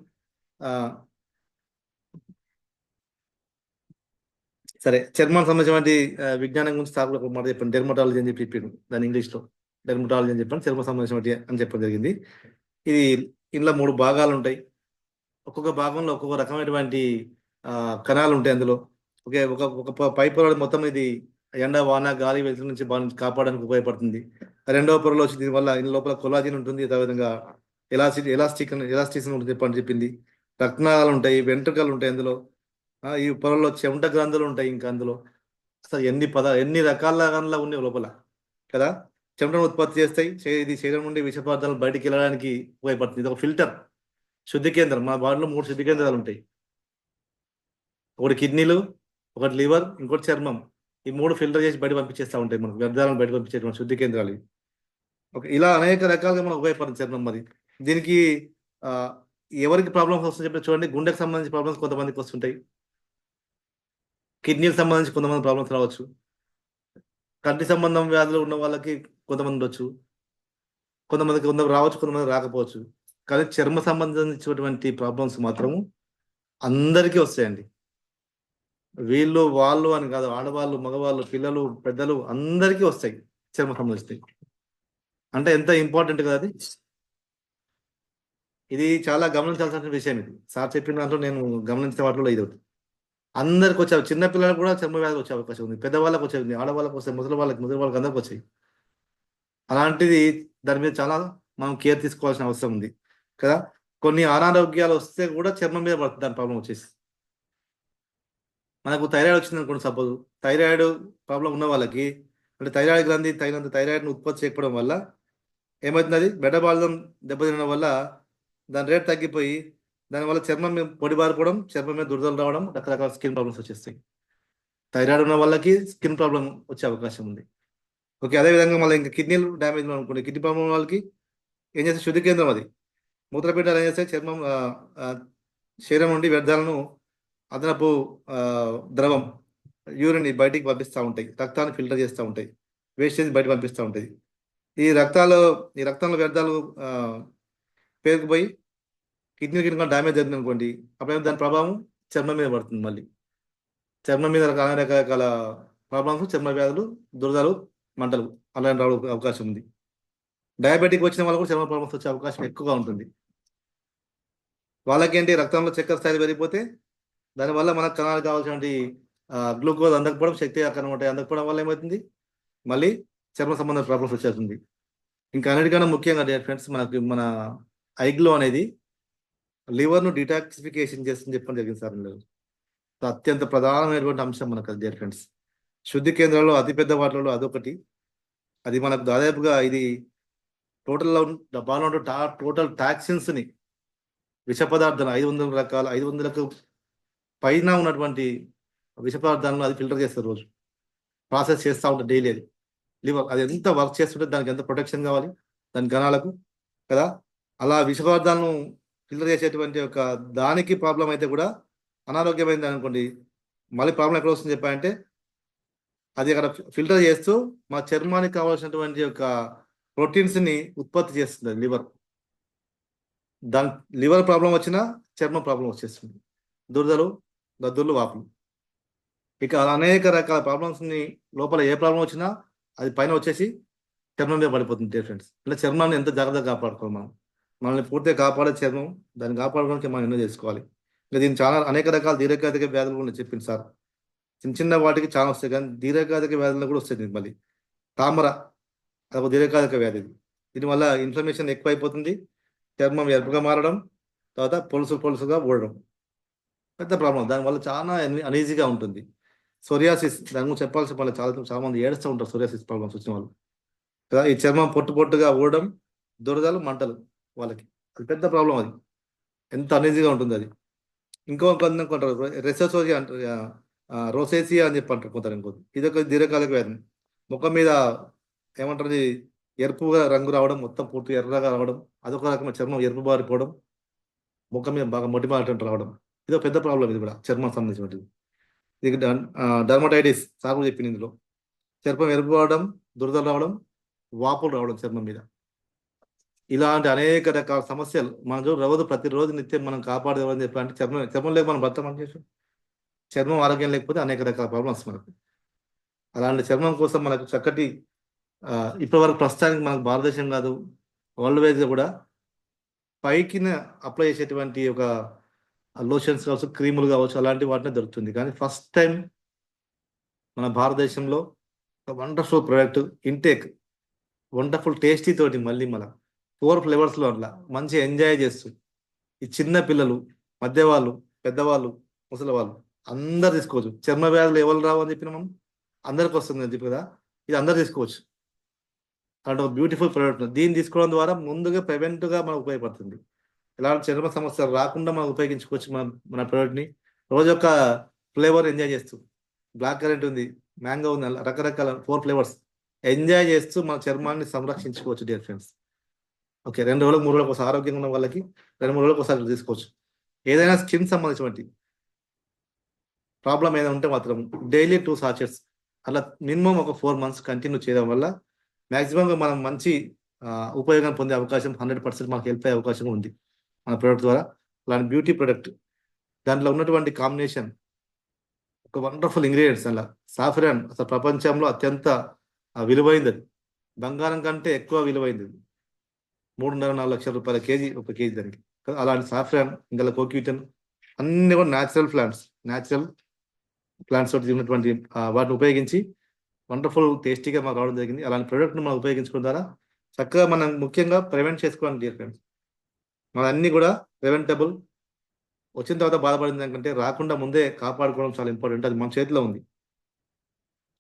సరే, చర్మం సంబంధించినటువంటి విజ్ఞానం గురించి సార్ ఒక మాట చెప్పండి. డెర్మటాలజీ అని చెప్పి చెప్పాను, దాని ఇంగ్లీష్లో డెర్మటాలజీ అని చెప్పాను, చర్మం సంబంధించినటువంటి అని చెప్పడం జరిగింది. ఇది ఇందులో 3 భాగాలు ఉంటాయి. ఒక్కొక్క భాగంలో ఒక్కొక్క రకమైనటువంటి కణాలు ఉంటాయి. అందులో ఒక పై పొర మొత్తం ఇది ఎండ, వాన, గాలి, వెలుతురు నుంచి కాపాడడానికి ఉపయోగపడుతుంది. రెండవ పొరలో వచ్చి దీనివల్ల ఇందులో లోపల కొలాజిన్ ఉంటుంది, అదేవిధంగా ఎలాస్టిసిన్ ఉంటుంది చెప్పని చెప్పింది. రక్తనాళాలు ఉంటాయి, వెంట్రుకలు ఉంటాయి అందులో. ఈ పొరలో చెమట గ్రంథులు ఉంటాయి. ఇంకా అందులో అసలు ఎన్ని రకాల గనులు ఉన్నాయి లోపల కదా. చెమటను ఉత్పత్తి చేస్తాయి. ఇది శరీరం నుండి విష పదార్థాలు బయటికి వెళ్ళడానికి ఉపయోగపడుతుంది. ఇది ఒక ఫిల్టర్, శుద్ధి కేంద్రం. మా బాడీలో 3 శుద్ధి కేంద్రాలు ఉంటాయి. ఒకటి కిడ్నీలు, ఒకటి లివర్, ఇంకోటి చర్మం. ఈ 3 ఫిల్టర్ చేసి బయట పంపించేస్తూ ఉంటాయి మనకు, వ్యర్థాలను బయట పంపించేటువంటి శుద్ధి కేంద్రాలు. ఓకే, ఇలా అనేక రకాలుగా మనకు ఉపయోగపడుతుంది చర్మం. మరి దీనికి ఎవరికి ప్రాబ్లమ్స్ వస్తాయి చెప్పి చూడండి. గుండెకి సంబంధించి ప్రాబ్లమ్స్ కొంతమందికి వస్తుంటాయి, కిడ్నీకి సంబంధించి కొంతమంది ప్రాబ్లమ్స్ రావచ్చు, కంటి సంబంధం వ్యాధులు ఉన్న వాళ్ళకి కొంతమంది ఉండొచ్చు, కొంతమంది రావచ్చు, కొంతమంది రాకపోవచ్చు. కానీ చర్మ సంబంధించినటువంటి ప్రాబ్లమ్స్ మాత్రము అందరికీ వస్తాయండి. వీళ్ళు వాళ్ళు అని కాదు, ఆడవాళ్ళు మగవాళ్ళు పిల్లలు పెద్దలు అందరికీ వస్తాయి చర్మ సంబంధించినవి. అంటే ఎంత ఇంపార్టెంట్ కదా అది. ఇది చాలా గమనించాల్సిన విషయం. ఇది సార్ చెప్పిన దాంట్లో నేను గమనించిన వాటిలో ఇది ఒకటి. అందరికి వచ్చాయి. చిన్న పిల్లలకు కూడా చర్మ వ్యాధులు వచ్చే అవకాశం ఉంది, పెద్దవాళ్ళకి వచ్చేది, ఆడవాళ్ళకి వస్తాయి, ముసలి వాళ్ళకి అందరికి వచ్చాయి. అలాంటిది దాని మీద చాలా మనం కేర్ తీసుకోవాల్సిన అవసరం ఉంది కదా. కొన్ని అనారోగ్యాలు వస్తే కూడా చర్మం మీద పడుతుంది దాని ప్రాబ్లం వచ్చేసి. మనకు థైరాయిడ్ వచ్చింది అనుకోండి, సపోజ్ థైరాయిడ్ ప్రాబ్లం ఉన్న వాళ్ళకి, అంటే థైరాయిడ్ గ్రంథి తగినంత థైరాయిడ్ని ఉత్పత్తి చేయకపోవడం వల్ల ఏమవుతుంది, అది మెటబాలిజం దెబ్బతినడం వల్ల దాని రేట్ తగ్గిపోయి దానివల్ల చర్మం మీద పొడి బారిపోవడం, చర్మం మీద దురదలు రావడం, రకరకాల స్కిన్ ప్రాబ్లమ్స్ వచ్చేస్తాయి. థైరాయిడ్ ఉన్న వాళ్ళకి స్కిన్ ప్రాబ్లం వచ్చే అవకాశం ఉంది. ఓకే, అదేవిధంగా మళ్ళీ ఇంకా కిడ్నీలు డ్యామేజ్ అనుకోండి, కిడ్నీ ప్రాబ్లం వాళ్ళకి ఏం చేస్తే శుద్ధి కేంద్రం అది మూత్రపీఠాలు ఏం చేస్తే చర్మం శరీరం నుండి వ్యర్థాలను అదనపు ద్రవం యూరిన్ బయటికి పంపిస్తూ ఉంటాయి, రక్తాన్ని ఫిల్టర్ చేస్తూ ఉంటాయి, వేస్టేజ్ బయటకు పంపిస్తూ ఉంటాయి. ఈ రక్తంలో వ్యర్థాలు పేరుకుపోయి కిడ్నీ డ్యామేజ్ అవుతుంది అనుకోండి, అప్పుడేమో దాని ప్రభావం చర్మం మీద పడుతుంది. మళ్ళీ చర్మం మీద రకరకాల ప్రాబ్లమ్స్, చర్మ వ్యాధులు, దురదలు, మంటలు అలాంటి రావడం అవకాశం ఉంది. డయాబెటిక్ వచ్చిన వాళ్ళు కూడా చర్మ ప్రాబ్లమ్స్ వచ్చే అవకాశం ఎక్కువగా ఉంటుంది. వాళ్ళకేంటి, రక్తంలో చక్కెర స్థాయి పెరిగిపోతే దానివల్ల మనకు కణాలకు కావాల్సినటువంటి గ్లూకోజ్ అందకపోవడం, శక్తి అందకపోవడం వల్ల ఏమవుతుంది, మళ్ళీ చర్మ సంబంధ ప్రాబ్లమ్స్ వచ్చేస్తుంది. ఇంకా అన్నిటికన్నా ముఖ్యంగా డియర్ ఫ్రెండ్స్, మన ఐగ్లో అనేది లివర్ను డిటాక్సిఫికేషన్ చేస్తుందని చెప్పడం జరిగింది సార్. అత్యంత ప్రధానమైనటువంటి అంశం మనకు డియర్ ఫ్రెండ్స్. శుద్ధి కేంద్రాల్లో అతిపెద్ద వాటిలో అదొకటి. అది మనకు దాదాపుగా ఇది టోటల్ టాక్సిన్స్ని, విష పదార్థాలు 500కు పైన ఉన్నటువంటి విష పదార్థాలను అది ఫిల్టర్ చేస్తారు, రోజు ప్రాసెస్ చేస్తూ ఉంటుంది డైలీ. అది లివర్ అది ఎంత వర్క్ చేస్తుంటే దానికి ఎంత ప్రొటెక్షన్ కావాలి దాని కణాలకు కదా. అలా విష పదార్థాలను ఫిల్టర్ చేసేటువంటి ఒక దానికి ప్రాబ్లం అయితే కూడా అనారోగ్యమైంది అనుకోండి, మళ్ళీ ప్రాబ్లం ఎక్కడ వస్తుంది చెప్పాలంటే, అది అక్కడ ఫిల్టర్ చేస్తూ మా చర్మానికి కావాల్సినటువంటి ఒక ప్రోటీన్స్ని ఉత్పత్తి చేస్తుంది లివర్. దాని లివర్ ప్రాబ్లం వచ్చినా చర్మ ప్రాబ్లం వచ్చేస్తుంది, దురదలు, దద్దులు, వాపులు. ఇక అనేక రకాల ప్రాబ్లమ్స్ని లోపల ఏ ప్రాబ్లం వచ్చినా అది పైన వచ్చేసి చర్మం మీద పడిపోతుంది డియర్ ఫ్రెండ్స్. ఇలా చర్మాన్ని ఎంత జాగ్రత్తగా కాపాడుకోవాలి మనల్ని పూర్తిగా కాపాడే చర్మం, దాన్ని కాపాడుకోవడానికి మనం ఎన్నో చేసుకోవాలి. ఇంకా దీన్ని చాలా అనేక రకాల దీర్ఘకాలిక వ్యాధులు కూడా చెప్పింది సార్. చిన్న వాటికి చాలా వస్తాయి, కానీ దీర్ఘకాలిక వ్యాధులు కూడా వస్తాయి. మళ్ళీ తామర అదొక దీర్ఘకాలిక వ్యాధి. దీనివల్ల ఇన్ఫ్లమేషన్ ఎక్కువ అయిపోతుంది, చర్మం ఎరుపుగా మారడం, తర్వాత పొలుసుగా ఊడడం పెద్ద ప్రాబ్లం. దానివల్ల చాలా అనీజీగా ఉంటుంది. సోరియాసిస్, దాని గురించి చెప్పాల్సిన వాళ్ళు చాలా మంది ఏడుస్తూ ఉంటారు సోరియాసిస్ ప్రాబ్లమ్స్ వచ్చిన వాళ్ళు కదా. ఈ చర్మం పొట్టుగా ఊడడం, దురదలు, మంటలు వాళ్ళకి అది పెద్ద ప్రాబ్లం. అది ఎంత అనీజీగా ఉంటుంది అది. ఇంకొంటారు రెసోసియా అంటారు, రోసేసియా అని చెప్పి అంటారు కొందరు. ఇది ఒక దీర్ఘకాలిక వ్యాధి. ముఖం మీద ఏమంటారు, ఎరుపుగా రంగు రావడం, మొత్తం పూర్తి ఎర్రగా రావడం, అదొక రకమైన చర్మం ఎరుపు బారిపోవడం, ముఖం మీద బాగా మొటిమాటంటూ రావడం, ఇది ఒక పెద్ద ప్రాబ్లం. ఇది కూడా చర్మం సంబంధించినది. ఇది డర్మటైటిస్ సాగు చెప్పింది. ఇందులో చర్మం ఎరుపు రావడం, దురదలు రావడం, వాపులు రావడం చర్మం మీద, ఇలాంటి అనేక రకాల సమస్యలు మనం ప్రతిరోజు నిత్యం మనం కాపాడేవాళ్ళని చెప్పాలంటే చర్మం లేక మనం భర్త చేసాం. చర్మం ఆరోగ్యం లేకపోతే అనేక రకాల ప్రాబ్లమ్స్ మనకు. అలాంటి చర్మం కోసం మనకు చక్కటి ఇప్పటివరకు ప్రస్తుతానికి మనకు భారతదేశం కాదు, వరల్డ్ వైజ్గా కూడా పైకి అప్లై చేసేటువంటి ఒక లోషన్స్ కావచ్చు, క్రీములు కావచ్చు, అలాంటి వాటినే దొరుకుతుంది. కానీ ఫస్ట్ టైం మన భారతదేశంలో wonderful product intake, wonderful tasty తోటి మళ్ళీ మన 4 ఫ్లేవర్స్లో అట్లా మంచి ఎంజాయ్ చేస్తూ ఈ చిన్న పిల్లలు, మధ్యవాళ్ళు, పెద్దవాళ్ళు, ముసలి వాళ్ళు అందరు తీసుకోవచ్చు. చర్మ వ్యాధులు ఎవరు రావు అని చెప్పిన మనం అందరికి వస్తుంది అని చెప్పి కదా, ఇది అందరు తీసుకోవచ్చు. అలాంటి ఒక బ్యూటిఫుల్ ప్రోడక్ట్. దీన్ని తీసుకోవడం ద్వారా ముందుగా ప్రివెంట్గా మనకు ఉపయోగపడుతుంది. ఇలాంటి చర్మ సమస్యలు రాకుండా మనం ఉపయోగించుకోవచ్చు మన ప్రోడక్ట్ని. రోజు ఒక ఫ్లేవర్ ఎంజాయ్ చేస్తూ, బ్లాక్ కరెంట్ ఉంది, మ్యాంగో ఉంది, రకరకాల 4 ఫ్లేవర్స్ ఎంజాయ్ చేస్తూ మన చర్మాన్ని సంరక్షించుకోవచ్చు డియర్ ఫ్రెండ్స్. ఓకే, 2 రోజులకు 3 రోజులకు ఒకసారి ఆరోగ్యంగా ఉన్న వాళ్ళకి 2-3 రోజులకు ఒకసారి తీసుకోవచ్చు. ఏదైనా స్కిన్ సంబంధించినటువంటి ప్రాబ్లం ఏదైనా ఉంటే మాత్రం డైలీ 2 సాచెట్స్ అలా మినిమం ఒక 4 months కంటిన్యూ చేయడం వల్ల మ్యాక్సిమంగా మనం మంచి ఉపయోగం పొందే అవకాశం 100% మాకు హెల్ప్ అయ్యే అవకాశం ఉంది మన ప్రోడక్ట్ ద్వారా. అలాంటి బ్యూటీ ప్రొడక్ట్ దాంట్లో ఉన్నటువంటి కాంబినేషన్ ఒక వండర్ఫుల్ ఇంగ్రీడియంట్స్. అలా సాఫ్రాన్ అసలు ప్రపంచంలో అత్యంత విలువైంది, అది బంగారం కంటే ఎక్కువ విలువైంది. 3.5-4 లక్షల రూపాయల కేజీ, ఒక కేజీ దానికి. అలాంటి సాఫ్రాన్, ఇంకా కోక్యూటన్ అన్ని కూడా న్యాచురల్ ప్లాంట్స్ తోటి ఉన్నటువంటి వాటిని ఉపయోగించి వండర్ఫుల్ టేస్టీగా మాకు రావడం జరిగింది. అలాంటి ప్రోడక్ట్ను మనం ఉపయోగించుకోవడం ద్వారా చక్కగా మనం ముఖ్యంగా ప్రివెంట్ చేసుకోవాలి డియర్ ఫ్రెండ్స్. మన అన్ని కూడా ప్రివెంటబుల్. వచ్చిన తర్వాత బాధపడింది ఎందుకంటే రాకుండా ముందే కాపాడుకోవడం చాలా ఇంపార్టెంట్. అది మన చేతిలో ఉంది.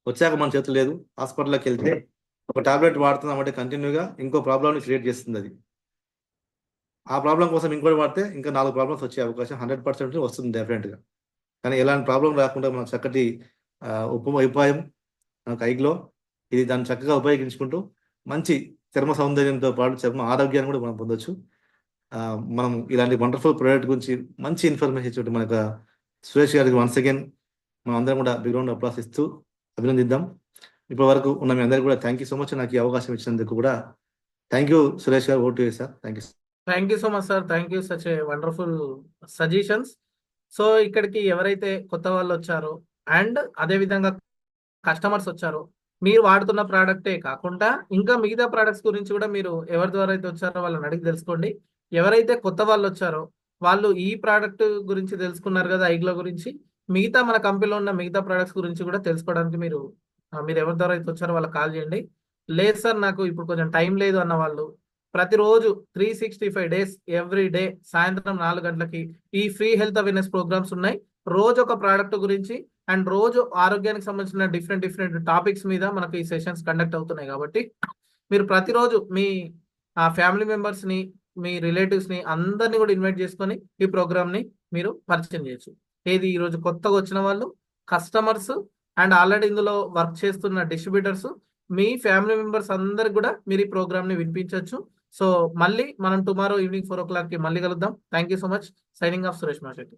వచ్చాక మన చేతిలో లేదు. హాస్పిటల్లోకి వెళ్తే ఒక టాబ్లెట్ వాడుతున్నాం అంటే కంటిన్యూగా ఇంకో ప్రాబ్లమ్ని క్రియేట్ చేస్తుంది అది. ఆ ప్రాబ్లం కోసం ఇంకోటి వాడితే ఇంకా 4 ప్రాబ్లమ్స్ వచ్చే అవకాశం 100% వస్తుంది డెఫినెట్గా. కానీ ఎలాంటి ప్రాబ్లం రాకుండా మనం చక్కటి ఉపాయం మనకు ఐగ్లో, ఇది దాన్ని చక్కగా ఉపయోగించుకుంటూ మంచి చర్మ సౌందర్యంతో పాటు చర్మ ఆరోగ్యాన్ని కూడా మనం పొందొచ్చు. మనం ఇలాంటి వండర్ఫుల్ ప్రోడక్ట్ గురించి మంచి ఇన్ఫర్మేషన్ ఇచ్చి మనకు సురేష్ గారికి వన్స్ అగైన్ మనం అందరం కూడా బిగ్రౌండ్ అప్లాస్ ఇస్తూ అభినందిద్దాం. ఇప్పటి వరకు ఉన్న మీ అందరికీ కూడా థ్యాంక్ యూ సో మచ్. నాకు ఈ అవకాశం ఇచ్చినందుకు కూడా థ్యాంక్ యూ సురేష్ గారు. Vote sir. Thank you. Thank you so much sir. Thank you, such a wonderful suggestions. So ఇక్కడికి ఎవరైతే కొత్త వాళ్ళు వచ్చారో అండ్ అదే విధంగా కస్టమర్స్ వచ్చారో, మీరు వాడుతున్న ప్రోడక్టే కాకుండా ఇంకా మిగతా ప్రోడక్ట్స్ గురించి కూడా మీరు ఎవరి ద్వారా అయితే వచ్చారో వాళ్ళని అడిగి తెలుసుకోండి. ఎవరైతే కొత్త వాళ్ళు వచ్చారో వాళ్ళు ఈ ప్రోడక్ట్ గురించి తెలుసుకున్నారు కదా, ఐగ్లో గురించి, మిగతా మన కంపెనీలో ఉన్న మిగతా ప్రోడక్ట్స్ గురించి కూడా తెలుసుకోవడానికి మీరు ఎవరి ద్వారా అయితే వచ్చారో వాళ్ళకి కాల్ చేయండి. లేదు సార్ నాకు ఇప్పుడు కొంచెం టైం లేదు అన్న వాళ్ళు ప్రతిరోజు 365 డేస్ ఎవ్రీ డే సాయంత్రం 4 గంటలకి ఈ ఫ్రీ హెల్త్ అవేర్నెస్ ప్రోగ్రామ్స్ ఉన్నాయి. రోజు ఒక ప్రోడక్ట్ గురించి అండ్ రోజు ఆరోగ్యానికి సంబంధించిన డిఫరెంట్ టాపిక్స్ మీద మనకు ఈ సెషన్స్ కండక్ట్ అవుతున్నాయి. కాబట్టి మీరు ప్రతిరోజు మీ ఫ్యామిలీ మెంబర్స్ని, మీ రిలేటివ్స్ని అందరినీ కూడా ఇన్వైట్ చేసుకొని ఈ ప్రోగ్రామ్ని మీరు పరిచయం చేయొచ్చు. ఏది ఈరోజు కొత్తగా వచ్చిన వాళ్ళు, కస్టమర్స్ అండ్ ఆల్రెడీ ఇందులో వర్క్ చేస్తున్న డిస్ట్రిబ్యూటర్స్, మీ ఫ్యామిలీ మెంబర్స్ అందరికి కూడా మీరు ఈ ప్రోగ్రామ్ని వినిపించవచ్చు. సో మళ్ళీ మనం టుమారో ఈవినింగ్ 4 o'clock మళ్ళీ కలుద్దాం. Thank you so much. Signing off Suresh Mashetti.